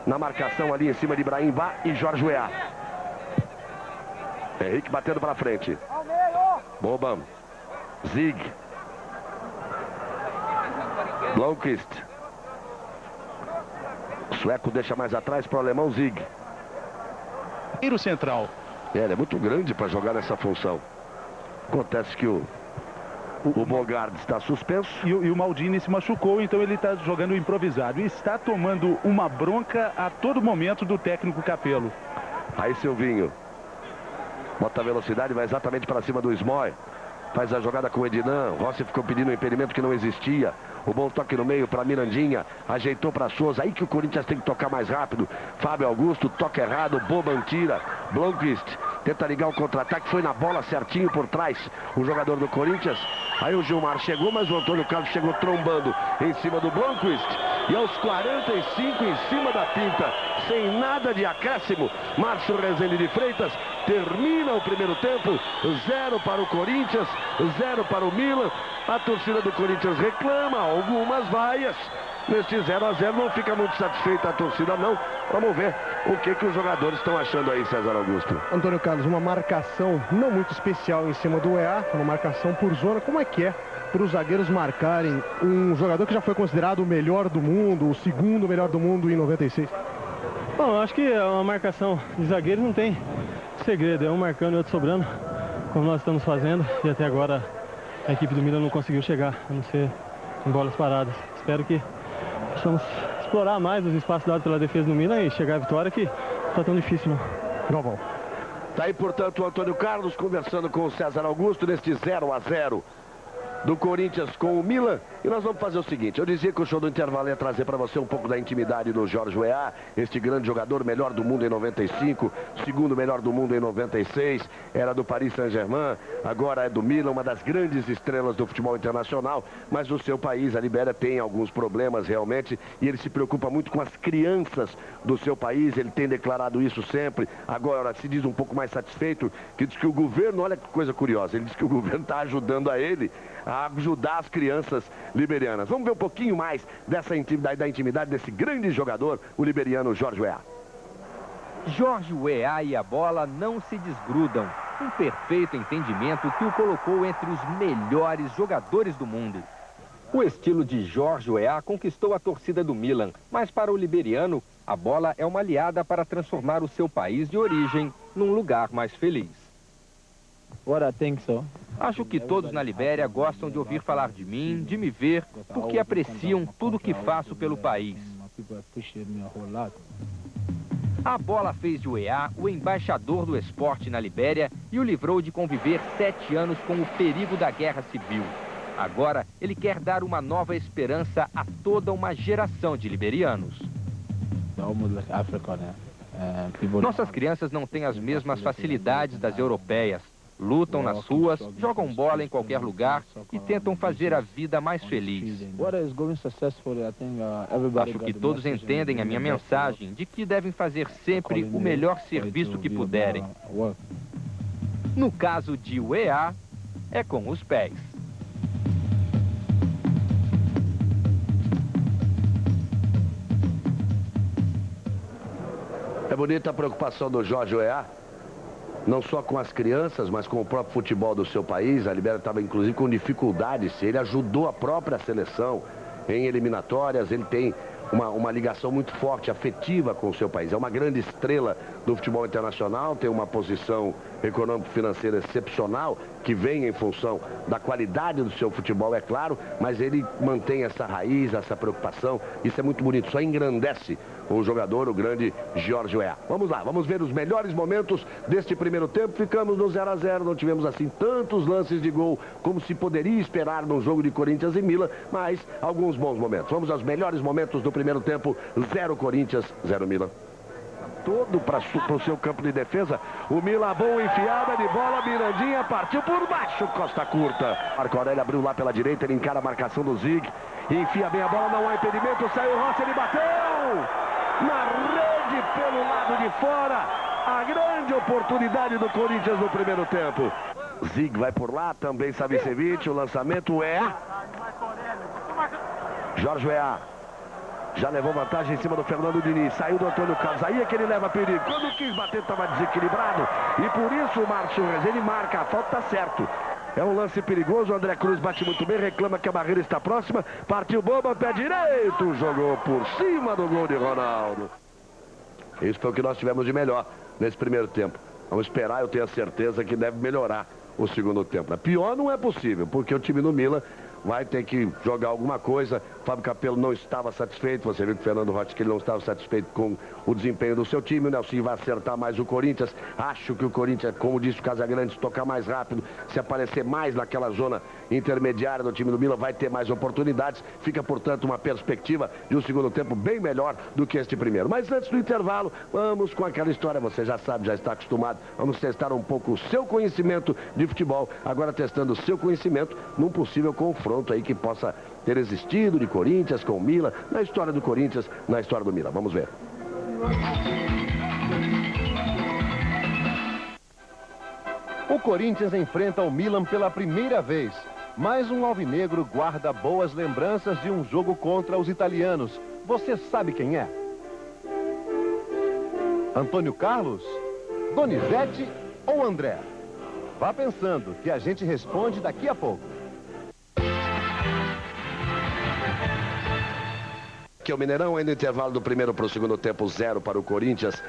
S2: na marcação ali em cima de Ibrahim Ba e Jorge Weah. Henrique batendo para frente. Boban. Zig. Blomqvist. O sueco deixa mais atrás para o alemão Zig.
S4: Tiro central.
S2: Ele é muito grande para jogar nessa função. Acontece que o Bogarde está suspenso.
S4: E o Maldini se machucou, então ele está jogando improvisado. E está tomando uma bronca a todo momento do técnico Capello.
S2: Aí Silvinho. Bota a velocidade, vai exatamente para cima do Smoi. Faz a jogada com o Edinan. Rossi ficou pedindo um impedimento que não existia. O bom toque no meio para Mirandinha. Ajeitou para Souza. Aí que o Corinthians tem que tocar mais rápido. Fábio Augusto, toque errado. Boban tira. Blomqvist tenta ligar o contra-ataque. Foi na bola certinho por trás o jogador do Corinthians. Aí o Gilmar chegou, mas o Antônio Carlos chegou trombando em cima do Blomqvist. E aos 45 em cima da pinta, sem nada de acréscimo, Márcio Rezende de Freitas termina o primeiro tempo. 0 para o Corinthians, 0 para o Milan. A torcida do Corinthians reclama algumas vaias. neste 0 a 0. Não fica muito satisfeita a torcida, não. Vamos ver o que os jogadores estão achando aí, César Augusto.
S3: Antônio Carlos, uma marcação não muito especial em cima do EA, uma marcação por zona. Como é que é para os zagueiros marcarem um jogador que já foi considerado o melhor do mundo, o segundo melhor do mundo em 96?
S7: Bom, acho que uma marcação de zagueiros não tem segredo, é um marcando e outro sobrando, como nós estamos fazendo, e até agora a equipe do Milan não conseguiu chegar, a não ser em bolas paradas. Espero que possamos explorar mais os espaços dados pela defesa do Milan e chegar à vitória, que não está tão difícil não.
S3: Galvão.
S2: Tá aí, portanto, o Antônio Carlos conversando com o César Augusto neste 0 a 0 do Corinthians com o Milan. E nós vamos fazer o seguinte, eu dizia que o show do intervalo ia trazer para você um pouco da intimidade do Georges Weah, este grande jogador, melhor do mundo em 95, segundo melhor do mundo em 96, era do Paris Saint-Germain, agora é do Milan, uma das grandes estrelas do futebol internacional, mas o seu país, a Libéria, tem alguns problemas realmente, e ele se preocupa muito com as crianças do seu país, ele tem declarado isso sempre. Agora se diz um pouco mais satisfeito, que diz que o governo, olha que coisa curiosa, ele diz que o governo está ajudando a ele a ajudar as crianças liberianas. Vamos ver um pouquinho mais dessa intimidade, da intimidade desse grande jogador, o liberiano Georges Weah.
S8: Georges Weah e a bola não se desgrudam. Um perfeito entendimento que o colocou entre os melhores jogadores do mundo. O estilo de Georges Weah conquistou a torcida do Milan, mas para o liberiano, a bola é uma aliada para transformar o seu país de origem num lugar mais feliz. Acho que todos na Libéria gostam de ouvir falar de mim, de me ver, porque apreciam tudo que faço pelo país. A bola fez de Weah o embaixador do esporte na Libéria e o livrou de conviver 7 anos com o perigo da guerra civil. Agora, ele quer dar uma nova esperança a toda uma geração de liberianos. Nossas crianças não têm as mesmas facilidades das europeias. Lutam nas ruas, jogam bola em qualquer lugar e tentam fazer a vida mais feliz. Acho que todos entendem a minha mensagem de que devem fazer sempre o melhor serviço que puderem. No caso de Weah, é com os pés.
S2: É bonita a preocupação do Georges Weah, não só com as crianças, mas com o próprio futebol do seu país. A Libéria estava inclusive com dificuldades, ele ajudou a própria seleção em eliminatórias, ele tem uma ligação muito forte, afetiva com o seu país. É uma grande estrela do futebol internacional, tem uma posição econômico-financeira excepcional, que vem em função da qualidade do seu futebol, é claro, mas ele mantém essa raiz, essa preocupação, isso é muito bonito, só engrandece o jogador, o grande Georges Weah. Vamos lá, vamos ver os melhores momentos deste primeiro tempo. Ficamos no 0 a 0, não tivemos assim tantos lances de gol como se poderia esperar num jogo de Corinthians e Milan, mas alguns bons momentos. Vamos aos melhores momentos do primeiro tempo. 0 Corinthians, 0 Milan. Todo para o seu campo de defesa. O Milan, boa enfiada de bola, Mirandinha partiu por baixo, costa curta. Marco Aurélio abriu lá pela direita, ele encara a marcação do Zig, enfia bem a bola, não há impedimento, saiu o Rossi, ele bateu na rede pelo lado de fora. A grande oportunidade do Corinthians no primeiro tempo. Zig vai por lá, também Savicevic, o lançamento é Georges Weah. Já levou vantagem em cima do Fernando Diniz. Saiu do Antônio Carlos. Aí é que ele leva perigo. Quando quis bater, estava desequilibrado. E por isso o Márcio Rezende marca. A falta está certo. É um lance perigoso. O André Cruz bate muito bem. Reclama que a barreira está próxima. Partiu Boba, pé direito. Jogou por cima do gol de Ronaldo. Isso foi o que nós tivemos de melhor nesse primeiro tempo. Vamos esperar. Eu tenho a certeza que deve melhorar o segundo tempo. Pior não é possível, porque o time do Milan vai ter que jogar alguma coisa. Fábio Capello não estava satisfeito. Você viu que o Fernando Rotti, que ele não estava satisfeito com o desempenho do seu time. O Nelson vai acertar mais o Corinthians. Acho que o Corinthians, como disse o Casagrande, tocar mais rápido, se aparecer mais naquela zona intermediária do time do Milan, vai ter mais oportunidades. Fica, portanto, uma perspectiva de um segundo tempo bem melhor do que este primeiro. Mas antes do intervalo, vamos com aquela história. Você já sabe, já está acostumado. Vamos testar um pouco o seu conhecimento de futebol. Agora testando o seu conhecimento num possível confronto aí que possa ter existido de Corinthians com o Milan, na história do Corinthians, na história do Milan. Vamos ver.
S1: O Corinthians enfrenta o Milan pela primeira vez. Mas um alvinegro guarda boas lembranças de um jogo contra os italianos. Você sabe quem é? Antônio Carlos? Donizete ou André? Vá pensando que a gente responde daqui a pouco.
S2: Aqui é o Mineirão, ainda intervalo do primeiro para o segundo tempo, 0 para o Corinthians,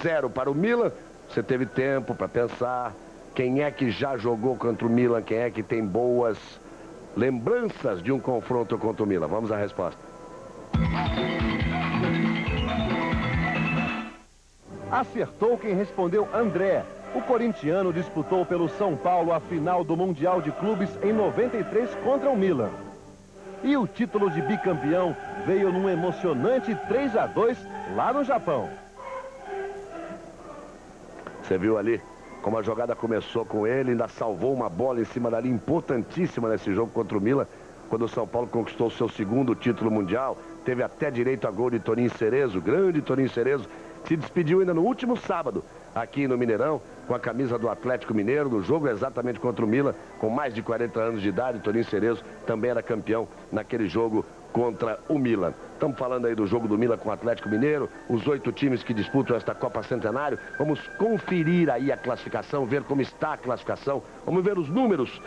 S2: 0 para o Milan. Você teve tempo para pensar quem é que já jogou contra o Milan, quem é que tem boas lembranças de um confronto contra o Milan. Vamos à resposta.
S1: Acertou quem respondeu André. O corintiano disputou pelo São Paulo a final do Mundial de Clubes em 93 contra o Milan. E o título de bicampeão veio num emocionante 3-2 lá no Japão.
S2: Você viu ali como a jogada começou com ele, ainda salvou uma bola em cima dali importantíssima nesse jogo contra o Milan, quando o São Paulo conquistou o seu segundo título mundial. Teve até direito a gol de Toninho Cerezo, grande Toninho Cerezo. Se despediu ainda no último sábado, aqui no Mineirão, com a camisa do Atlético Mineiro, no jogo exatamente contra o Milan, com mais de 40 anos de idade. Toninho Cerezo também era campeão naquele jogo contra o Milan. Estamos falando aí do jogo do Milan com o Atlético Mineiro, os 8 times que disputam esta Copa Centenário. Vamos conferir aí a classificação, ver como está a classificação. Vamos ver os números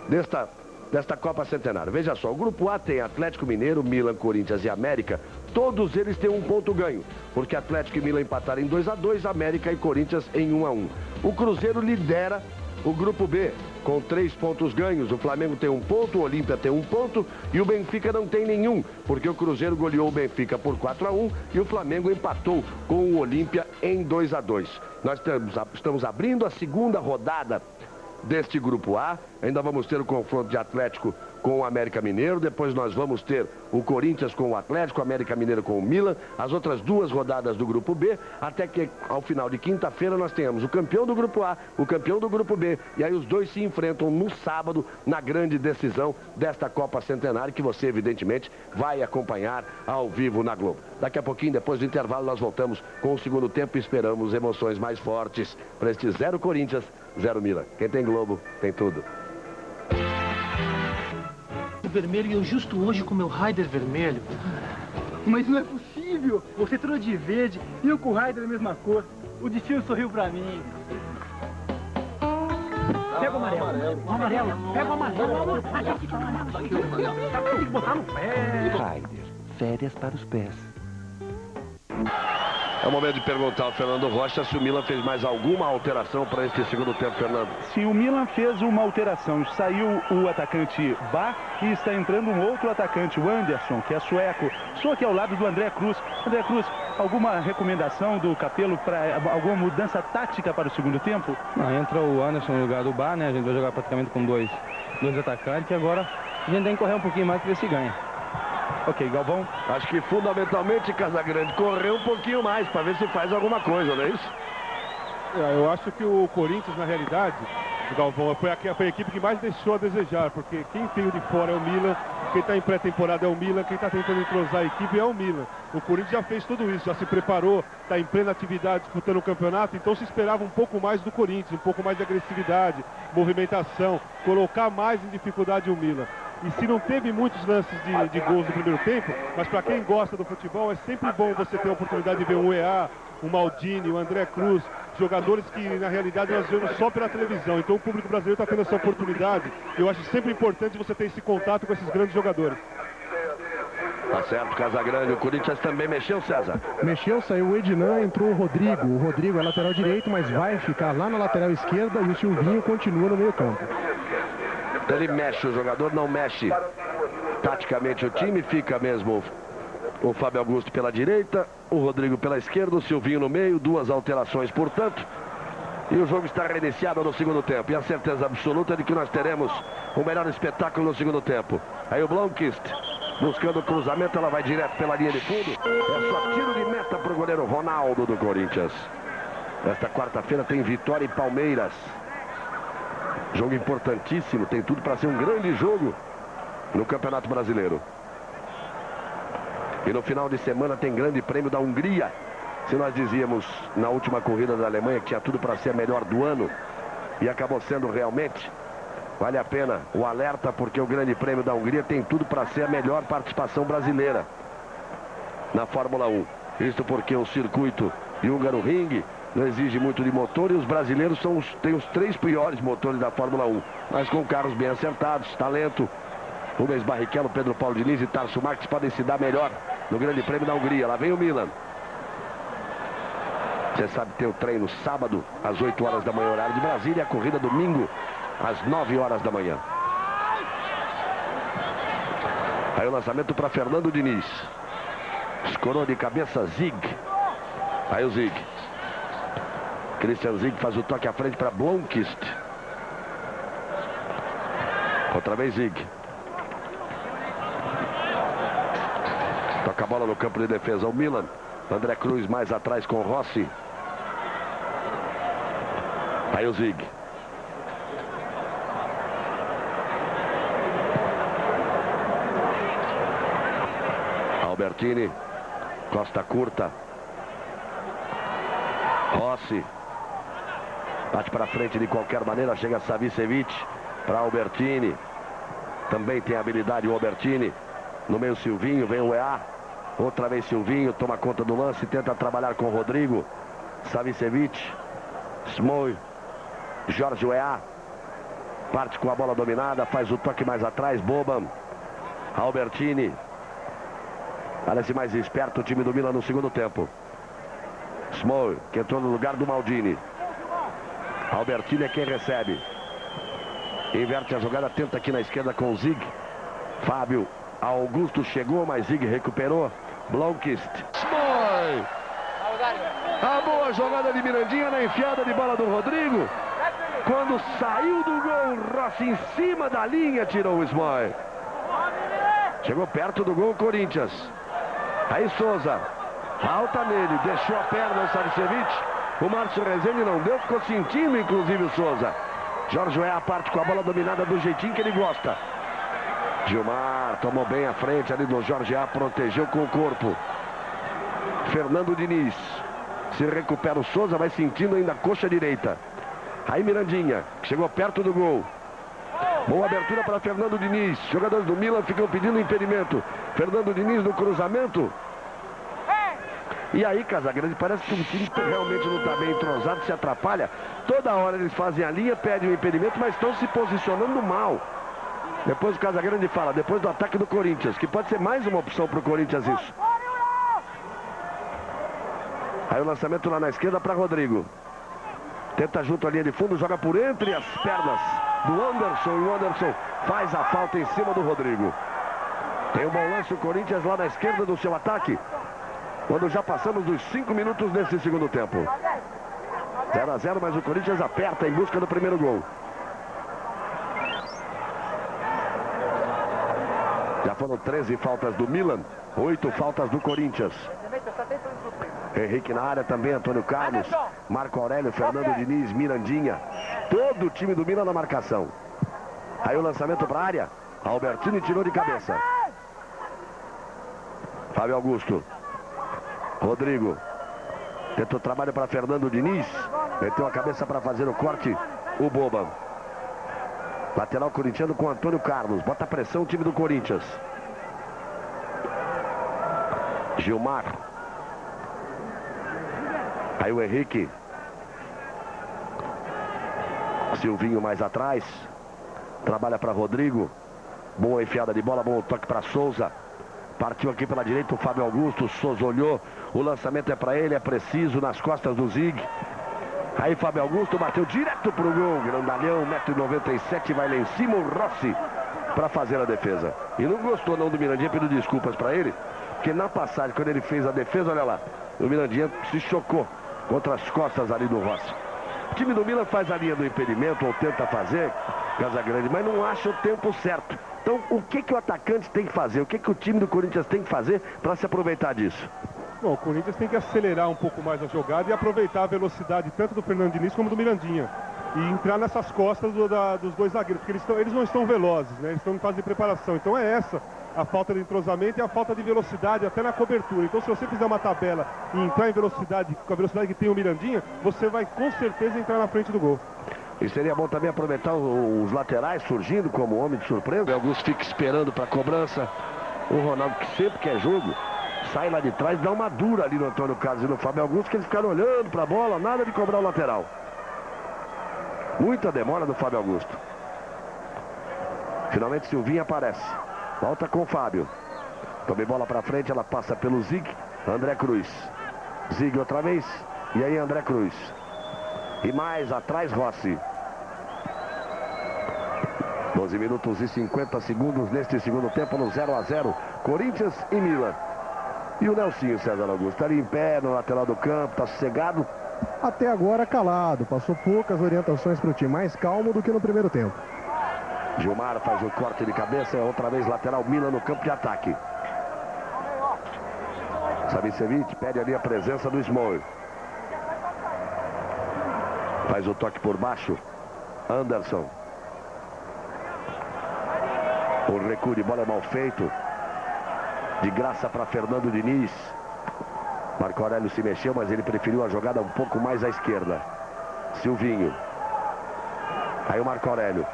S2: desta Copa Centenário. Veja só, o Grupo A tem Atlético Mineiro, Milan, Corinthians e América. Todos eles têm um ponto ganho, porque Atlético e Milan empataram em 2-2, América e Corinthians em 1-1. O Cruzeiro lidera o Grupo B, com 3 pontos ganhos. O Flamengo tem 1 ponto, o Olímpia tem 1 ponto e o Benfica não tem nenhum, porque o Cruzeiro goleou o Benfica por 4-1 e o Flamengo empatou com o Olímpia em 2-2. Nós estamos abrindo a segunda rodada deste Grupo A. Ainda vamos ter o confronto de Atlético com o América Mineiro. Depois nós vamos ter o Corinthians com o Atlético, o América Mineiro com o Milan. As outras 2 rodadas do Grupo B, até que ao final de quinta-feira nós tenhamos o campeão do Grupo A, o campeão do Grupo B. E aí os dois se enfrentam no sábado na grande decisão desta Copa Centenário, que você evidentemente vai acompanhar ao vivo na Globo. Daqui a pouquinho, depois do intervalo, nós voltamos com o segundo tempo e esperamos emoções mais fortes para este 0 Corinthians, 0 Milan. Quem tem Globo, tem tudo.
S9: Vermelho e eu justo hoje com meu Raider vermelho.
S10: Mas não é possível! Você tudo de verde e eu com o Raider da mesma cor. O destino sorriu pra mim.
S9: Pega o amarelo. O amarelo. Pega o amarelo. Tem que botar no pé.
S8: Raider, férias para os pés.
S2: É o momento de perguntar ao Fernando Rocha se o Milan fez mais alguma alteração para este segundo tempo, Fernando.
S4: Sim, o Milan fez uma alteração. Saiu o atacante Bá e está entrando um outro atacante, o Anderson, que é sueco. Estou aqui ao lado do André Cruz. André Cruz, alguma recomendação do Capello para alguma mudança tática para o segundo tempo?
S7: Não, entra o Anderson no lugar do Bá, né? A gente vai jogar praticamente com dois atacantes e agora a gente tem que correr um pouquinho mais para ver se ganha.
S4: Ok, Galvão.
S2: Acho que fundamentalmente Casagrande correr um pouquinho mais para ver se faz alguma coisa, não é isso?
S5: Eu acho que o Corinthians, na realidade, o Galvão, foi a equipe que mais deixou a desejar, porque quem tem o de fora é o Milan, quem está em pré-temporada é o Milan, quem está tentando entrosar a equipe é o Milan. O Corinthians já fez tudo isso, já se preparou, está em plena atividade disputando o campeonato, então se esperava um pouco mais do Corinthians, um pouco mais de agressividade, movimentação, colocar mais em dificuldade o Milan. E se não teve muitos lances de gols no primeiro tempo, mas para quem gosta do futebol é sempre bom você ter a oportunidade de ver um EA, um Maldini, o André Cruz, jogadores que na realidade nós vemos só pela televisão. Então o público brasileiro está tendo essa oportunidade. Eu acho sempre importante você ter esse contato com esses grandes jogadores.
S2: Tá certo, Casagrande. O Corinthians também mexeu, César?
S3: Mexeu, saiu o Ednan, entrou o Rodrigo. O Rodrigo é lateral direito, mas vai ficar lá na lateral esquerda e o Silvinho continua no meio campo.
S2: Ele mexe, o jogador não mexe taticamente o time, fica mesmo o Fábio Augusto pela direita, o Rodrigo pela esquerda, o Silvinho no meio, 2 alterações, portanto. E o jogo está reiniciado no segundo tempo. E a certeza absoluta de que nós teremos o melhor espetáculo no segundo tempo. Aí o Blomqvist buscando o cruzamento, ela vai direto pela linha de fundo. É só tiro de meta para o goleiro Ronaldo do Corinthians. Esta quarta-feira tem Vitória e Palmeiras. Jogo importantíssimo, tem tudo para ser um grande jogo no Campeonato Brasileiro. E no final de semana tem Grande Prêmio da Hungria. Se nós dizíamos na última corrida da Alemanha que tinha tudo para ser a melhor do ano, e acabou sendo realmente, Vale a pena o alerta, porque o Grande Prêmio da Hungria tem tudo para ser a melhor participação brasileira na Fórmula 1. Isso porque o circuito húngaro Ring não exige muito de motor e os brasileiros têm os 3 piores motores da Fórmula 1. Mas com carros bem acertados, talento, Rubens Barrichello, Pedro Paulo Diniz e Tarso Marques podem se dar melhor no Grande Prêmio da Hungria. Lá vem o Milan. Você sabe que tem o treino sábado às 8 horas da manhã, horário de Brasília, e a corrida domingo às 9 horas da manhã. Aí o lançamento para Fernando Diniz. Escorou de cabeça Zig. Aí o Zig. Christian Zig faz o toque à frente para Blomqvist. Outra vez Zig. Toca a bola no campo de defesa. O Milan. André Cruz mais atrás com Rossi. Aí o Zig. Albertini. Costa curta. Rossi. Bate para frente de qualquer maneira. Chega Savicevic para Albertini. Também tem habilidade o Albertini. No meio Silvinho, vem o EA. Outra vez Silvinho, toma conta do lance. Tenta trabalhar com o Rodrigo. Savicevic. Smol. Jorge EA. Parte com a bola dominada. Faz o toque mais atrás. Boban. Albertini. Parece mais esperto o time do Milan no segundo tempo. Smol, que entrou no lugar do Maldini. Albertini é quem recebe. Inverte a jogada, tenta aqui na esquerda com o Zig. Fábio Augusto chegou, mas Zig recuperou. Blomqvist. Smol. A boa jogada de Mirandinha na enfiada de bola do Rodrigo. Quando saiu do gol, Rossi em cima da linha tirou o Smol. Chegou perto do gol o Corinthians. Aí Souza. Falta nele, deixou a perna o Savicevic. O Márcio Rezende não deu, ficou sentindo inclusive o Souza. Jorge Weah parte com a bola dominada do jeitinho que ele gosta. Gilmar tomou bem a frente ali do Jorge Weah, protegeu com o corpo. Fernando Diniz. Se recupera o Souza, vai sentindo ainda a coxa direita. Aí Mirandinha, que chegou perto do gol. Boa abertura para Fernando Diniz. Jogadores do Milan ficam pedindo impedimento. Fernando Diniz no cruzamento. E aí, Casagrande, parece que o time realmente não está bem entrosado, se atrapalha. Toda hora eles fazem a linha, pedem o impedimento, mas estão se posicionando mal. Depois o Casagrande fala, depois do ataque do Corinthians, que pode ser mais uma opção para o Corinthians isso. Aí o lançamento lá na esquerda para Rodrigo. Tenta junto à linha de fundo, joga por entre as pernas do Anderson. E o Anderson faz a falta em cima do Rodrigo. Tem um bom lance o Corinthians lá na esquerda do seu ataque. Quando já passamos dos 5 minutos desse segundo tempo. 0-0, mas o Corinthians aperta em busca do primeiro gol. Já foram 13 faltas do Milan, 8 faltas do Corinthians. Henrique na área também, Antônio Carlos, Marco Aurélio, Fernando Diniz, Mirandinha. Todo o time do Milan na marcação. Aí o lançamento para a área. Albertini tirou de cabeça. Fábio Augusto. Rodrigo. Tentou trabalho para Fernando Diniz. Meteu a cabeça para fazer o corte. O Boban. Lateral corintiano com Antônio Carlos. Bota pressão o time do Corinthians. Gilmar. Aí o Henrique. Silvinho mais atrás. Trabalha para Rodrigo. Boa enfiada de bola, bom toque para Souza. Partiu aqui pela direita o Fábio Augusto. Souza olhou. O lançamento é para ele, é preciso nas costas do Zig. Aí Fábio Augusto bateu direto pro gol. Grandalhão, 1,97 m, vai lá em cima o Rossi para fazer a defesa. E não gostou não do Mirandinha, pediu desculpas para ele. Porque na passagem, quando ele fez a defesa, olha lá, o Mirandinha se chocou contra as costas ali do Rossi. O time do Milan faz a linha do impedimento, ou tenta fazer, Casagrande, mas não acha o tempo certo. Então, o que o atacante tem que fazer? O que o time do Corinthians tem que fazer para se aproveitar disso?
S5: Bom, o Corinthians tem que acelerar um pouco mais a jogada e aproveitar a velocidade tanto do Fernando Diniz como do Mirandinha. E entrar nessas costas dos dois zagueiros, porque eles não estão velozes, né? Eles estão em fase de preparação. Então é essa a falta de entrosamento e a falta de velocidade até na cobertura. Então se você fizer uma tabela e entrar em velocidade, com a velocidade que tem o Mirandinha, você vai com certeza entrar na frente do gol.
S2: E seria bom também aproveitar os laterais surgindo como homem de surpresa. O Augusto fica esperando para a cobrança. O Ronaldo, que sempre quer jogo, sai lá de trás, dá uma dura ali no Antônio Carlos e no Fábio Augusto, que eles ficaram olhando para a bola, nada de cobrar o lateral. Muita demora do Fábio Augusto. Finalmente Silvinho aparece. Volta com o Fábio. Tome bola para frente, ela passa pelo Zig. André Cruz. Zig outra vez. E aí André Cruz. E mais atrás Rossi. 12 minutos e 50 segundos neste segundo tempo no 0-0. Corinthians e Milan. E o Nelsinho, César Augusto, ali em pé no lateral do campo, está sossegado.
S3: Até agora calado, passou poucas orientações para o time, mais calmo do que no primeiro tempo.
S2: Gilmar faz o corte de cabeça, outra vez lateral Milan no campo de ataque. Savicevic pede ali a presença do Small. Faz o toque por baixo. Anderson. O recuo de bola é mal feito. De graça para Fernando Diniz. Marco Aurélio se mexeu, mas ele preferiu a jogada um pouco mais à esquerda. Silvinho. Aí o Marco Aurélio.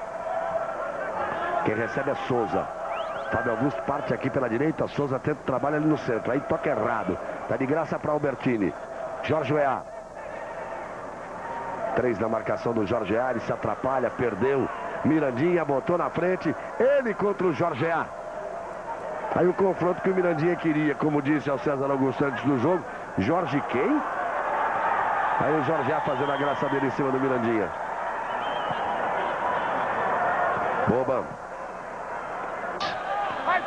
S2: Quem recebe é Souza. Fábio Augusto parte aqui pela direita. Souza tenta o trabalho ali no centro. Aí toca errado. Tá de graça para Albertini. Jorge Weah. 3 na marcação do Jorge Weah. Ele se atrapalha, perdeu. Mirandinha botou na frente. Ele contra o Jorge Weah. Aí o confronto que o Mirandinha queria, como disse ao César Augusto antes do jogo. Jorge quem? Aí o Jorge Weah fazendo a graça dele em cima do Mirandinha. Boba.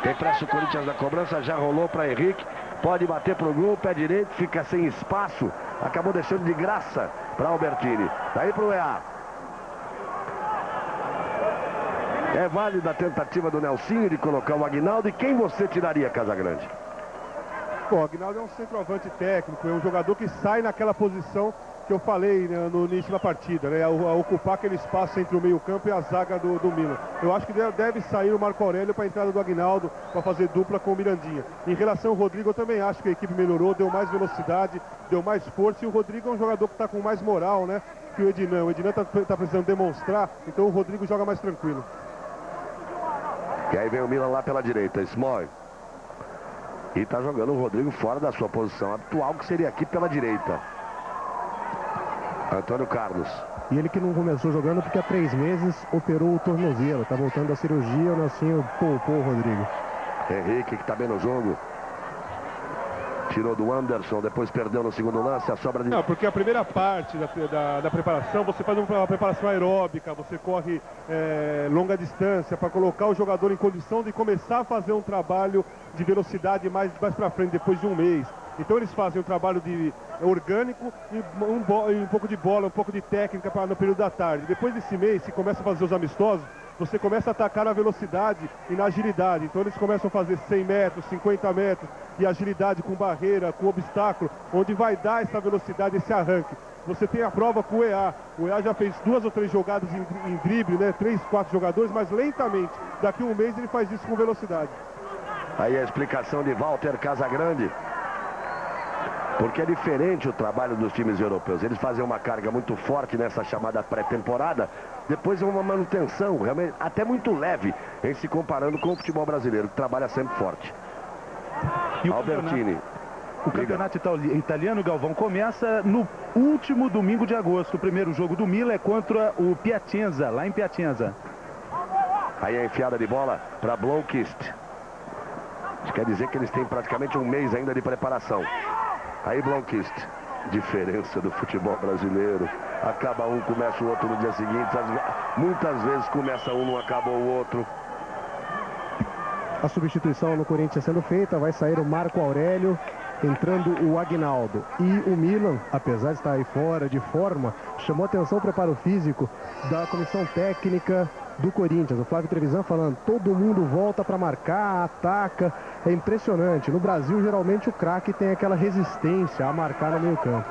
S2: Quem presta o Corinthians na cobrança, já rolou para Henrique. Pode bater pro gol, pé direito, fica sem espaço. Acabou deixando de graça para Albertini. Daí pro Weah. É válida a tentativa do Nelsinho de colocar o Aguinaldo. E quem você tiraria, Casagrande?
S5: Bom, o Aguinaldo é um centroavante técnico, é um jogador que sai naquela posição que eu falei, né, no início da partida, né, a ocupar aquele espaço entre o meio-campo e a zaga do Milan. Eu acho que deve sair o Marco Aurélio para a entrada do Aguinaldo, para fazer dupla com o Mirandinha. Em relação ao Rodrigo, eu também acho que a equipe melhorou, deu mais velocidade, deu mais força, e o Rodrigo é um jogador que está com mais moral, né, que o Ednan. O Ednan está precisando demonstrar, então o Rodrigo joga mais tranquilo.
S2: E aí vem o Milan lá pela direita, Small. E está jogando o Rodrigo fora da sua posição atual, que seria aqui pela direita. Antônio Carlos.
S3: E ele que não começou jogando porque há 3 meses operou o tornozelo. Está voltando da cirurgia, o Nelsinho poupou o Rodrigo.
S2: Henrique que está bem no jogo. Tirou do Anderson, depois perdeu no segundo lance, a sobra de...
S5: Não, porque a primeira parte da preparação, você faz uma preparação aeróbica, você corre longa distância para colocar o jogador em condição de começar a fazer um trabalho de velocidade mais para frente, depois de um mês. Então eles fazem um trabalho orgânico e um pouco de bola, um pouco de técnica no período da tarde. Depois desse mês, se começa a fazer os amistosos, você começa a atacar na velocidade e na agilidade. Então eles começam a fazer 100 metros, 50 metros e agilidade com barreira, com obstáculo, onde vai dar essa velocidade, esse arranque. Você tem a prova com o Weah. O Weah já fez 2 ou 3 jogadas em drible, né? 3, 4 jogadores, mas lentamente. Daqui a um mês ele faz isso com velocidade.
S2: Aí a explicação de Walter Casagrande. Porque é diferente o trabalho dos times europeus. Eles fazem uma carga muito forte nessa chamada pré-temporada. Depois é uma manutenção, realmente, até muito leve, em se comparando com o futebol brasileiro, que trabalha sempre forte.
S4: E
S2: Albertini.
S4: O campeonato italiano, Galvão, começa no último domingo de agosto. O primeiro jogo do Milan é contra o Piacenza, lá em Piacenza.
S2: Aí a enfiada de bola para Blomqvist. Isso quer dizer que eles têm praticamente um mês ainda de preparação. Aí Blomqvist. Diferença do futebol brasileiro. Acaba um, começa o outro no dia seguinte. Muitas vezes começa um, não acaba o outro.
S3: A substituição no Corinthians sendo feita, vai sair o Marco Aurélio, entrando o Aguinaldo. E o Milan, apesar de estar aí fora de forma, chamou atenção o preparo físico da comissão técnica do Corinthians. O Flávio Trevisan falando, todo mundo volta para marcar, ataca. É impressionante. No Brasil, geralmente o craque tem aquela resistência a marcar no meio campo.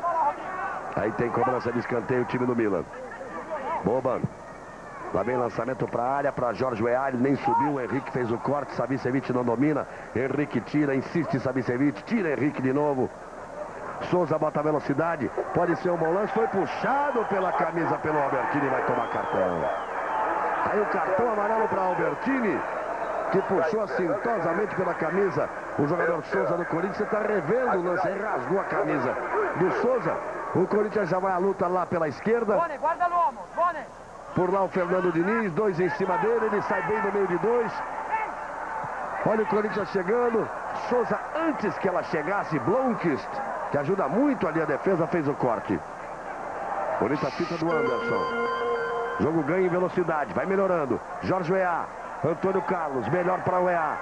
S2: Aí tem cobrança de escanteio o time do Milan. Boban. Lá vem lançamento para a área, para Jorge Weah, ele nem subiu, o Henrique fez o corte, Savicevic não domina, Henrique tira, insiste Savicevic, tira Henrique de novo. Souza bota a velocidade, pode ser um bom lance, foi puxado pela camisa pelo Albertini, vai tomar cartão. Aí o cartão amarelo para Albertini, que puxou assintosamente pela camisa. O jogador Souza do Corinthians, você está revendo o lance, aí rasgou a camisa do Souza. O Corinthians já vai à luta lá pela esquerda. Por lá o Fernando Diniz, 2 em cima dele, ele sai bem no meio de 2. Olha o Corinthians chegando. Souza, antes que ela chegasse, Blomqvist, que ajuda muito ali a defesa, fez o corte. Bonita fita do Anderson. Jogo ganha em velocidade, vai melhorando. Jorge Weah, Antônio Carlos, melhor para o Weah.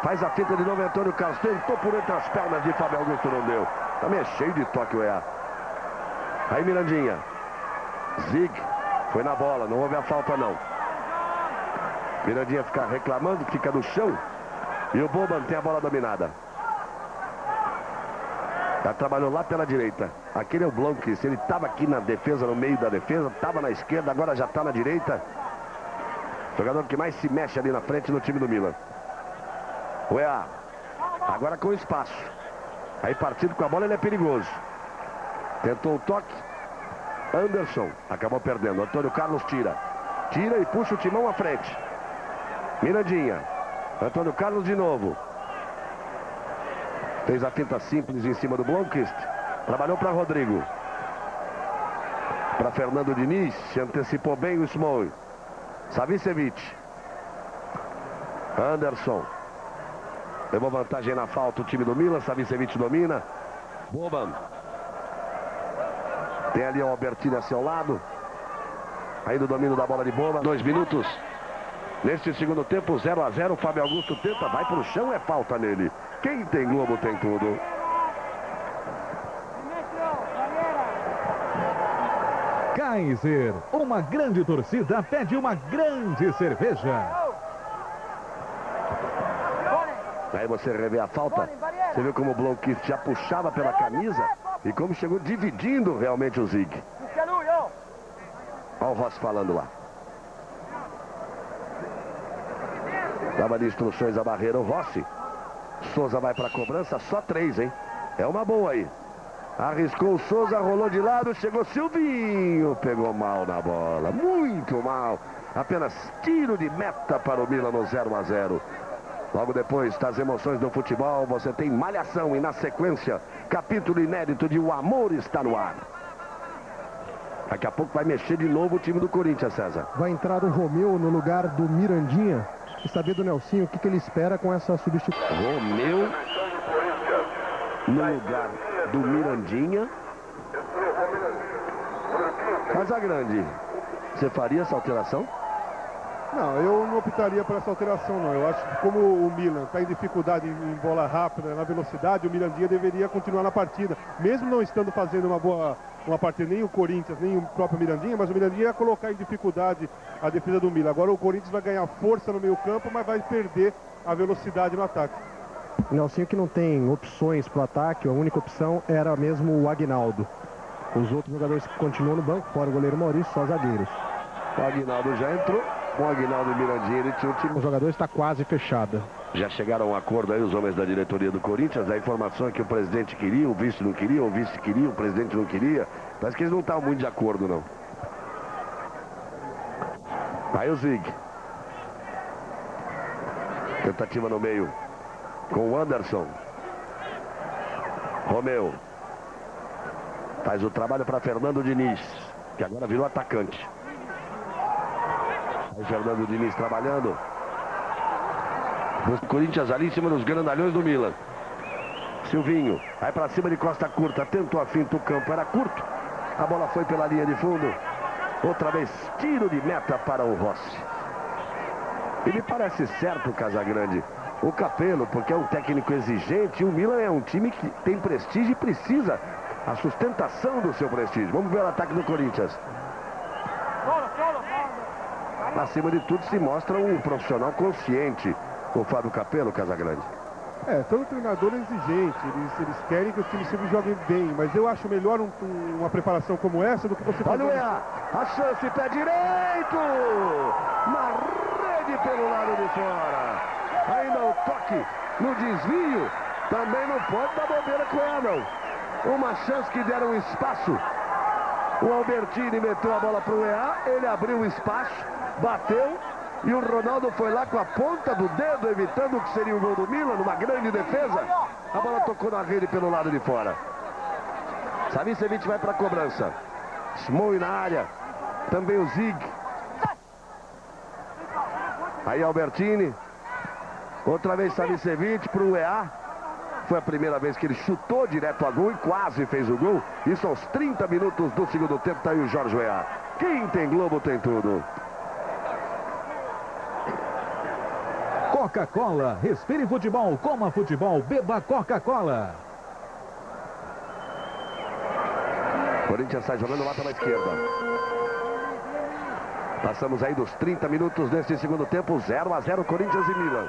S2: Faz a fita de novo, Antônio Carlos. Tentou por entre as pernas de Fábio Augusto, não deu. Também é cheio de toque o Weah. Aí Mirandinha. Zig. Foi na bola, não houve a falta não. Mirandinha fica reclamando, fica no chão. E o Boban tem a bola dominada. Já trabalhou lá pela direita. Aquele é o Blomqvist. Ele estava aqui na defesa, no meio da defesa. Estava na esquerda, agora já está na direita. Jogador que mais se mexe ali na frente no time do Milan. Weah. Agora com espaço. Aí partido com a bola, ele é perigoso. Tentou o toque. Anderson. Acabou perdendo. Antônio Carlos tira. Tira e puxa o timão à frente. Mirandinha. Antônio Carlos de novo. Fez a finta simples em cima do Blomqvist. Trabalhou para Rodrigo. Para Fernando Diniz. Se antecipou bem o Small. Savicevic. Anderson. Levou vantagem na falta o time do Milan. Savicevic domina. Boban. Tem ali o Albertini a seu lado. Aí do domínio da bola de Boban. 2 minutos. Neste segundo tempo, 0-0. O Fábio Augusto tenta, vai pro chão, é falta nele. Quem tem Globo tem tudo.
S6: Kaiser, uma grande torcida pede uma grande cerveja.
S2: Aí você revê a falta. Você vê como o Blomqvist já puxava pela camisa e como chegou dividindo realmente o Zig. Olha o Rossi falando lá. Dava ali instruções à barreira o Rossi. Souza vai para a cobrança, só 3, hein? É uma boa aí. Arriscou o Souza, rolou de lado, chegou Silvinho. Pegou mal na bola, muito mal. Apenas tiro de meta para o Milan no 0-0. Logo depois das emoções do futebol, você tem Malhação e na sequência, capítulo inédito de O Amor Está no Ar. Daqui a pouco vai mexer de novo o time do Corinthians, César.
S3: Vai entrar o Romeu no lugar do Mirandinha. E saber do Nelsinho o que ele espera com essa substituição.
S2: Romeu no lugar do Mirandinha. Casagrande, você faria essa alteração?
S5: Não, eu não optaria por essa alteração, não. Eu acho que como o Milan está em dificuldade em bola rápida, na velocidade, o Mirandinha deveria continuar na partida. Mesmo não estando fazendo uma partida, nem o Corinthians, nem o próprio Mirandinha, mas o Mirandinha ia colocar em dificuldade a defesa do Milan. Agora o Corinthians vai ganhar força no meio campo, mas vai perder a velocidade no ataque.
S3: O Nelsinho que não tem opções para o ataque, a única opção era mesmo o Aguinaldo. Os outros jogadores que continuam no banco, fora o goleiro Maurício, só zagueiros.
S2: O Aguinaldo já entrou. Com o Aguinaldo e Mirandinha, ele tinha o time.
S3: O jogador está quase fechado.
S2: Já chegaram a um acordo aí os homens da diretoria do Corinthians. A informação é que o presidente queria, o vice não queria, o vice queria, o presidente não queria. Parece que eles não estavam muito de acordo, não. Aí o Zig. Tentativa no meio com o Anderson. Romeu. Faz o trabalho para Fernando Diniz, que agora virou atacante. Aí Fernando Diniz trabalhando. O Corinthians ali em cima dos grandalhões do Milan. Silvinho, vai para cima de costa curta. Tentou a finta, o campo era curto. A bola foi pela linha de fundo. Outra vez, tiro de meta para o Rossi. E me parece certo, Casagrande, o Capello, porque é um técnico exigente. E o Milan é um time que tem prestígio e precisa a sustentação do seu prestígio. Vamos ver o ataque do Corinthians. Acima de tudo se mostra um profissional consciente, o Fábio Capello, Casagrande.
S5: Todo treinador é exigente, eles querem que o time sempre jogue bem, mas eu acho melhor uma preparação como essa do que você fazer...
S2: Olha o Weah, a chance, pé direito, na rede pelo lado de fora. Ainda o toque no desvio, também não pode dar bobeira com ela, não. Uma chance que deram espaço. O Albertini meteu a bola para o EA, ele abriu o espaço, bateu e o Ronaldo foi lá com a ponta do dedo, evitando o que seria o gol do Milan, numa grande defesa. A bola tocou na rede pelo lado de fora. Savicevic vai para a cobrança. Smoi na área, também o Zig. Aí Albertini, outra vez Savicevic para o EA. Foi a primeira vez que ele chutou direto a gol e quase fez o gol. Isso aos 30 minutos do segundo tempo. Tá aí o Jorge Weah. Quem tem Globo tem tudo.
S6: Coca-Cola. Respire futebol. Coma futebol. Beba Coca-Cola.
S2: Corinthians sai jogando lá pela esquerda. Passamos aí dos 30 minutos deste segundo tempo. 0-0 Corinthians e Milan.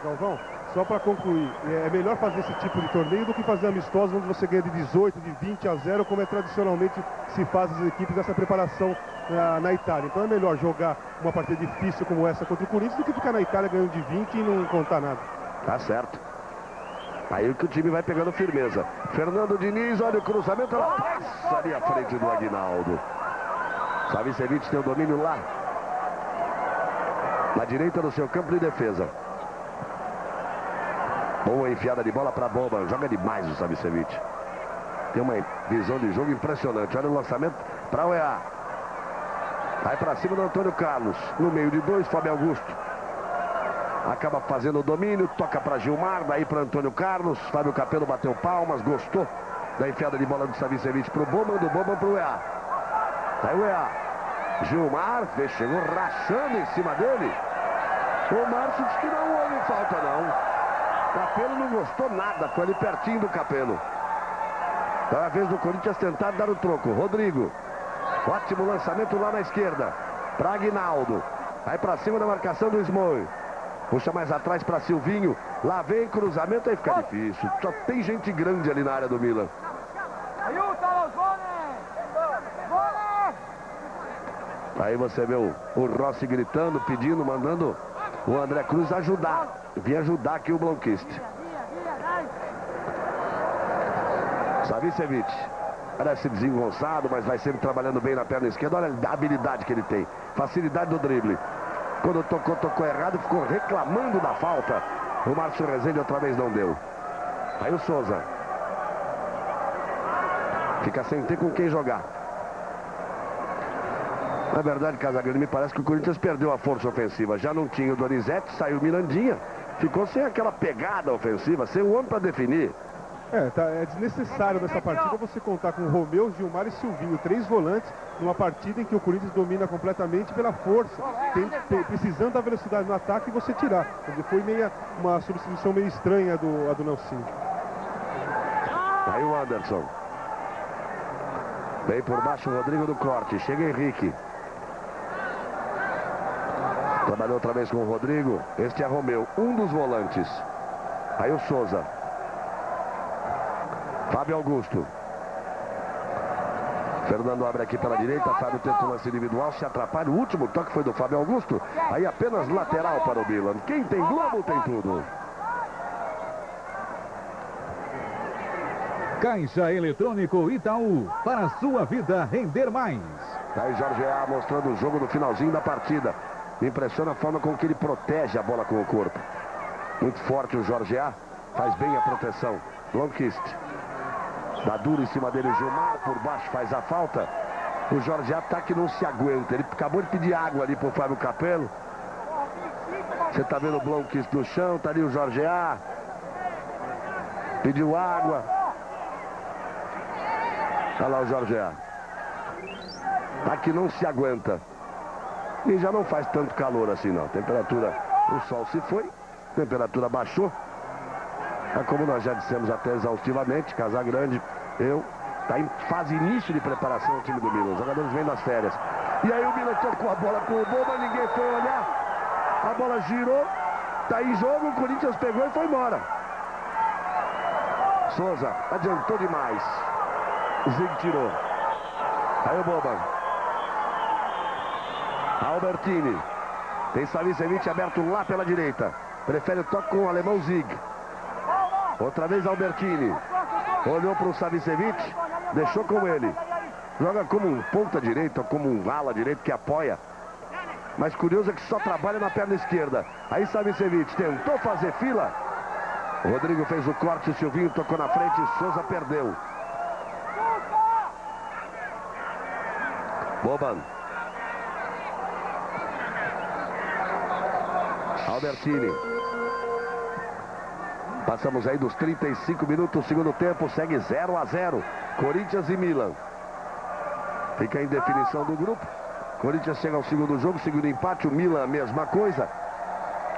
S5: Galvão, só para concluir, é melhor fazer esse tipo de torneio do que fazer amistosos onde você ganha de 18, de 20-0, como é tradicionalmente se faz as equipes dessa preparação na Itália. Então é melhor jogar uma partida difícil como essa contra o Corinthians do que ficar na Itália ganhando de 20 e não contar nada.
S2: Tá certo. Aí que o time vai pegando firmeza. Fernando Diniz, olha o cruzamento, ela passa ali à frente do Aguinaldo. Savicevic tem o domínio lá. Na direita do seu campo de defesa. Boa enfiada de bola para Boban. Joga demais o Savicevic. Tem uma visão de jogo impressionante. Olha o lançamento para o EA. Vai para cima do Antônio Carlos. No meio de dois, Fábio Augusto. Acaba fazendo o domínio. Toca para Gilmar. Daí para Antônio Carlos. Fábio Capello bateu palmas. Gostou da enfiada de bola do Savicevic para o Boban. Do Boban para o EA. Aí o EA. Gilmar chegou rachando em cima dele. O Márcio disse que não houve falta não. Capello não gostou nada, foi ali pertinho do Capello. Então é a vez do Corinthians tentar dar o troco. Rodrigo, ótimo lançamento lá na esquerda, para Aguinaldo. Aí para cima da marcação do Smoi. Puxa mais atrás para Silvinho. Lá vem cruzamento, aí fica difícil. Só tem gente grande ali na área do Milan. Aí você vê o Rossi gritando, pedindo, mandando o André Cruz ajudar. Vim ajudar aqui o Blomqvist. Savicevic. Parece desengonçado, mas vai sempre trabalhando bem na perna esquerda. Olha a habilidade que ele tem. Facilidade do drible. Quando tocou errado, ficou reclamando da falta. O Márcio Rezende outra vez não deu. Aí o Souza. Fica sem ter com quem jogar. Na verdade, Casagrande, me parece que o Corinthians perdeu a força ofensiva. Já não tinha o Donizete, saiu o Mirandinha. Ficou sem aquela pegada ofensiva, sem o homem para definir.
S5: É desnecessário nessa partida você contar com Romeu, Gilmar e Silvinho, 3 volantes, numa partida em que o Corinthians domina completamente pela força, precisando da velocidade no ataque e você tirar. Foi uma substituição meio estranha do Nelson.
S2: Aí o Anderson. Vem por baixo o Rodrigo do corte, chega Henrique. Trabalhou outra vez com o Rodrigo. Este é Romeu, um dos volantes. Aí o Souza. Fábio Augusto. Fernando abre aqui pela direita. Fábio tenta o lance individual, se atrapalha. O último toque foi do Fábio Augusto. Aí apenas lateral para o Milan. Quem tem Globo tem tudo.
S6: Caixa Eletrônico Itaú. Para a sua vida render mais.
S2: Aí Jorge A mostrando o jogo no finalzinho da partida. Me impressiona a forma com que ele protege a bola com o corpo. Muito forte o Jorge A. Faz bem a proteção. Blomqvist. Dá duro em cima dele o Gilmar. Por baixo faz a falta. O Jorge A tá que não se aguenta. Ele acabou de pedir água ali pro Fábio Capello. Você tá vendo o Blomqvist no chão. Tá ali o Jorge A. Pediu água. Olha lá o Jorge A. Tá que não se aguenta. E já não faz tanto calor assim não. Temperatura, o sol se foi, temperatura baixou. É como nós já dissemos até exaustivamente, Casagrande, tá em fase início de preparação o time do Milan. Os jogadores vêm das férias. E aí o Milan tocou a bola com o Boban, ninguém foi olhar. A bola girou, tá em jogo, o Corinthians pegou e foi embora. Souza adiantou demais. Zig tirou. Aí o Boban. Albertini. Tem Savicevic aberto lá pela direita. Prefere o toque com o alemão Zig. Outra vez Albertini. Olhou para o Savicevic, deixou com ele. Joga como um ponta direita, como um ala direito que apoia. Mas curioso é que só trabalha na perna esquerda. Aí Savicevic tentou fazer fila. O Rodrigo fez o corte, o Silvinho tocou na frente e Souza perdeu. Boban. Albertini. Passamos aí dos 35 minutos, segundo tempo, segue 0-0. Corinthians e Milan. Fica em definição do grupo. Corinthians chega ao segundo jogo, segundo empate, o Milan a mesma coisa.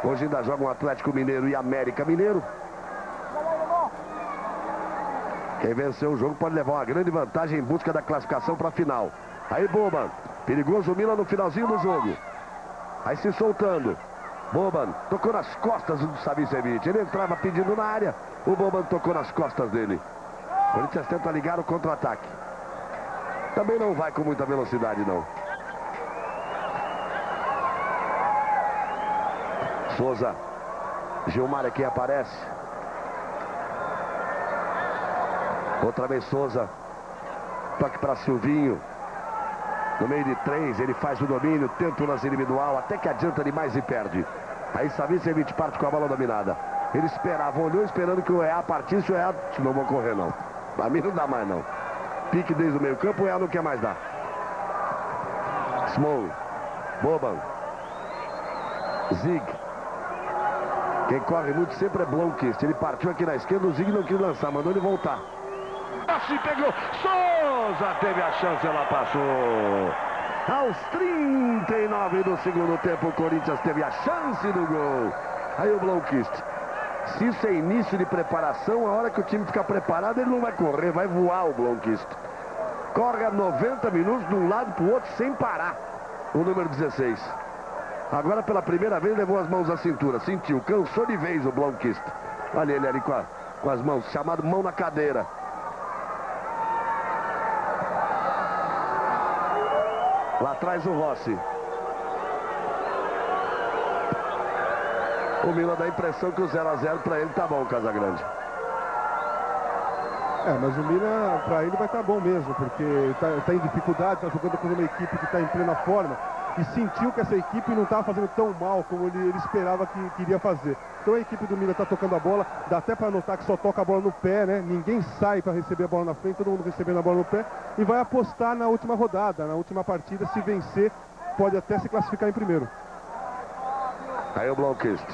S2: Hoje ainda jogam Atlético Mineiro e América Mineiro. Quem venceu o jogo pode levar uma grande vantagem em busca da classificação para a final. Aí Boban, perigoso o Milan no finalzinho do jogo. Aí se soltando. Boban tocou nas costas do Savicevic. Ele entrava pedindo na área. O Boban tocou nas costas dele. O Corinthians tenta ligar o contra-ataque. Também não vai com muita velocidade, não. Souza. Gilmar é quem aparece. Outra vez Souza. Toque para Silvinho. No meio de 3, ele faz o domínio, tenta o lance individual, até que adianta demais e perde. Aí Savicevic parte com a bola dominada. Ele esperava, olhou esperando que o EA partisse, o EA não vou correr não. Pra mim não dá mais não. Pique desde o meio campo, o EA não quer mais dar. Small. Boban. Zig. Quem corre muito sempre é Blomqvist. Ele partiu aqui na esquerda, o Zig não quis lançar, mandou ele voltar. Se pegou, Souza teve a chance, ela passou. Aos 39 do segundo tempo, o Corinthians teve a chance do gol. Aí o Blomqvist. Se isso é início de preparação, a hora que o time ficar preparado, ele não vai correr, vai voar o Blomqvist. Corre a 90 minutos de um lado para o outro sem parar. O número 16. Agora pela primeira vez levou as mãos à cintura. Sentiu, cansou de vez o Blomqvist. Olha ele ali com as mãos, chamado mão na cadeira. Lá atrás o Rossi. O Milan dá a impressão que o 0-0 para ele tá bom, Casagrande.
S5: Mas o Milan, para ele vai estar bom mesmo, porque tá em dificuldade, tá jogando com uma equipe que está em plena forma e sentiu que essa equipe não estava fazendo tão mal como ele esperava que iria fazer. Então a equipe do Milan está tocando a bola, dá até para notar que só toca a bola no pé, né? Ninguém sai para receber a bola na frente, todo mundo recebendo a bola no pé e vai apostar na última rodada, na última partida, se vencer, pode até se classificar em primeiro.
S2: Aí o Blomqvist.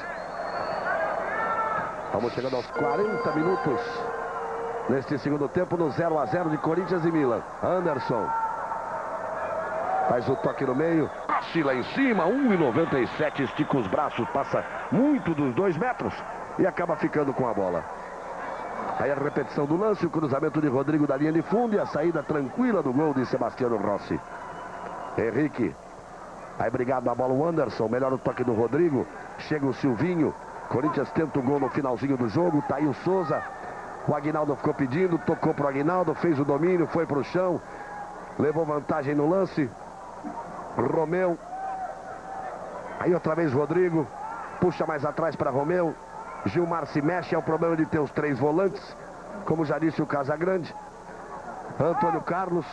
S2: Vamos chegando aos 40 minutos neste segundo tempo no 0-0 de Corinthians e Milan. Anderson. Faz o toque no meio. Passe lá em cima. 1,97. Estica os braços. Passa muito dos 2 metros. E acaba ficando com a bola. Aí a repetição do lance. O cruzamento de Rodrigo da linha de fundo. E a saída tranquila do gol de Sebastiano Rossi. Henrique. Aí brigado na bola o Anderson. Melhor o toque do Rodrigo. Chega o Silvinho. Corinthians tenta o gol no finalzinho do jogo. Tá aí o Souza. O Aguinaldo ficou pedindo. Tocou pro Aguinaldo. Fez o domínio. Foi pro chão. Levou vantagem no lance. Romeu. Aí outra vez Rodrigo. Puxa mais atrás para Romeu. Gilmar se mexe. É o problema de ter os 3 volantes. Como já disse o Casagrande. Antônio Carlos.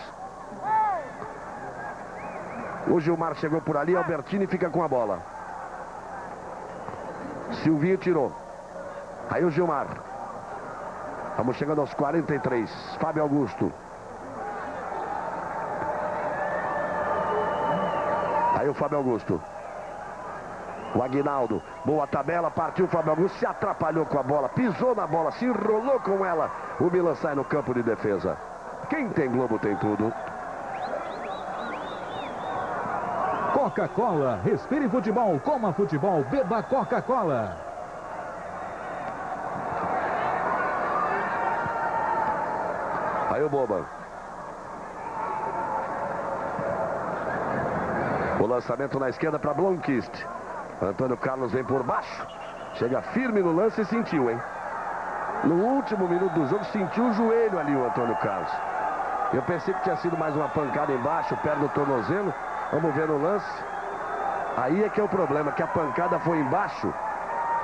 S2: O Gilmar chegou por ali. Albertini fica com a bola. Silvinho tirou. Aí o Gilmar. Vamos chegando aos 43. Fábio Augusto. Aí o Fábio Augusto. O Aguinaldo. Boa tabela. Partiu o Fábio Augusto. Se atrapalhou com a bola. Pisou na bola. Se enrolou com ela. O Milan sai no campo de defesa. Quem tem Globo tem tudo.
S6: Coca-Cola. Respire futebol. Coma futebol. Beba Coca-Cola.
S2: Aí o Boban. O lançamento na esquerda para Blomqvist. Antônio Carlos vem por baixo. Chega firme no lance e sentiu, hein? No último minuto do jogo sentiu o joelho ali o Antônio Carlos. Eu pensei que tinha sido mais uma pancada embaixo, perto do tornozelo. Vamos ver no lance. Aí é que é o problema, que a pancada foi embaixo.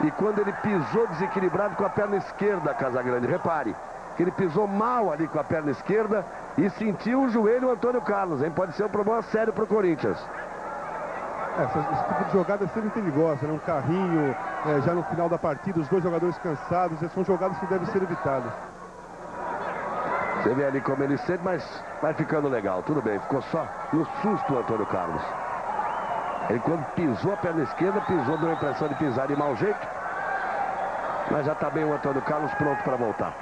S2: E quando ele pisou desequilibrado com a perna esquerda, Casagrande. Repare, que ele pisou mal ali com a perna esquerda e sentiu o joelho o Antônio Carlos, hein? Pode ser um problema sério para o Corinthians.
S5: Esse tipo de jogada é sempre perigosa, né? Um carrinho, já no final da partida, os dois jogadores cansados, são jogadas que devem ser evitadas.
S2: Você vê ali como ele sente, mas vai ficando legal, tudo bem, ficou só no susto o Antônio Carlos. Ele quando pisou a perna esquerda, deu a impressão de pisar de mau jeito, mas já está bem o Antônio Carlos pronto para voltar.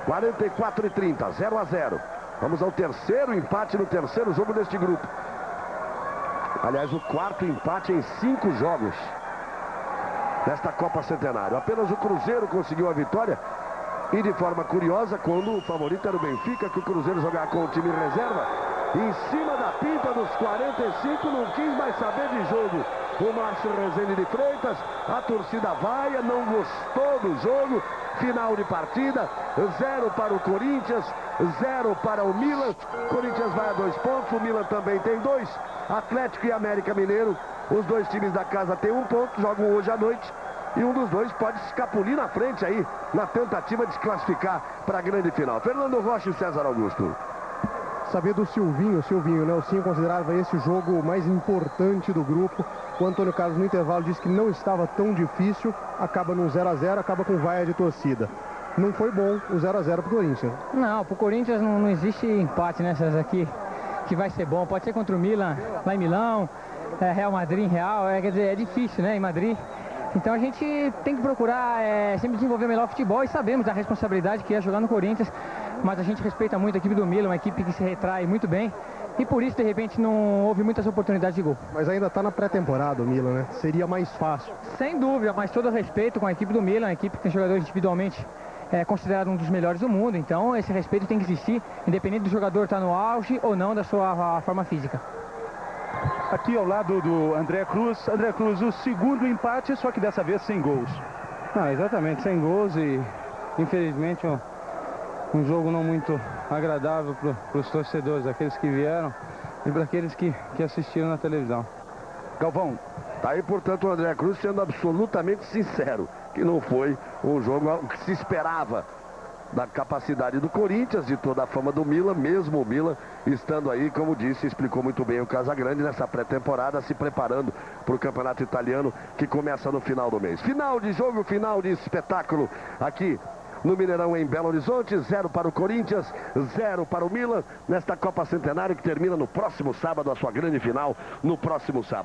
S2: 44-30, 0-0. Vamos ao terceiro empate no terceiro jogo deste grupo. Aliás, o quarto empate em 5 jogos nesta Copa Centenário. Apenas o Cruzeiro conseguiu a vitória. E de forma curiosa, quando o favorito era o Benfica, que o Cruzeiro jogava com o time reserva, em cima da pinta dos 45, não quis mais saber de jogo. O Márcio Rezende de Freitas, a torcida vaia, não gostou do jogo. Final de partida, 0 para o Corinthians, 0 para o Milan. Corinthians vai a 2 pontos, o Milan também tem 2. Atlético e América Mineiro, os dois times da casa têm 1 ponto, jogam hoje à noite. E um dos dois pode escapulir na frente aí, na tentativa de se classificar para a grande final. Fernando Rocha e César Augusto.
S3: Saber do Silvinho, né? O Silvinho considerava esse o jogo mais importante do grupo. O Antônio Carlos no intervalo disse que não estava tão difícil. Acaba num 0-0, acaba com vaia de torcida. Não foi bom o 0-0 pro Corinthians.
S11: Não, pro Corinthians não existe empate nessas aqui que vai ser bom. Pode ser contra o Milan, lá em Milão, Real Madrid em Real. Quer dizer, é difícil, né? Em Madrid. Então a gente tem que procurar sempre desenvolver melhor o futebol e sabemos da responsabilidade que é jogar no Corinthians, mas a gente respeita muito a equipe do Milan, uma equipe que se retrai muito bem e por isso de repente não houve muitas oportunidades de gol.
S3: Mas ainda está na pré-temporada o Milan, né? Seria mais fácil.
S11: Sem dúvida, mas todo respeito com a equipe do Milan, a equipe que tem jogadores individualmente considerado um dos melhores do mundo, então esse respeito tem que existir, independente do jogador estar no auge ou não da sua forma física.
S4: Aqui ao lado do André Cruz. André Cruz, o segundo empate, só que dessa vez sem gols.
S12: Não, exatamente, sem gols e infelizmente um jogo não muito agradável para os torcedores, aqueles que vieram e para aqueles que assistiram na televisão.
S2: Galvão, tá aí portanto o André Cruz sendo absolutamente sincero, que não foi um jogo que se esperava da capacidade do Corinthians, de toda a fama do Milan, mesmo o Milan estando aí, como disse, explicou muito bem o Casagrande, nessa pré-temporada, se preparando para o campeonato italiano que começa no final do mês. Final de jogo, final de espetáculo aqui no Mineirão em Belo Horizonte, 0 para o Corinthians, 0 para o Milan, nesta Copa Centenário que termina no próximo sábado, a sua grande final no próximo sábado.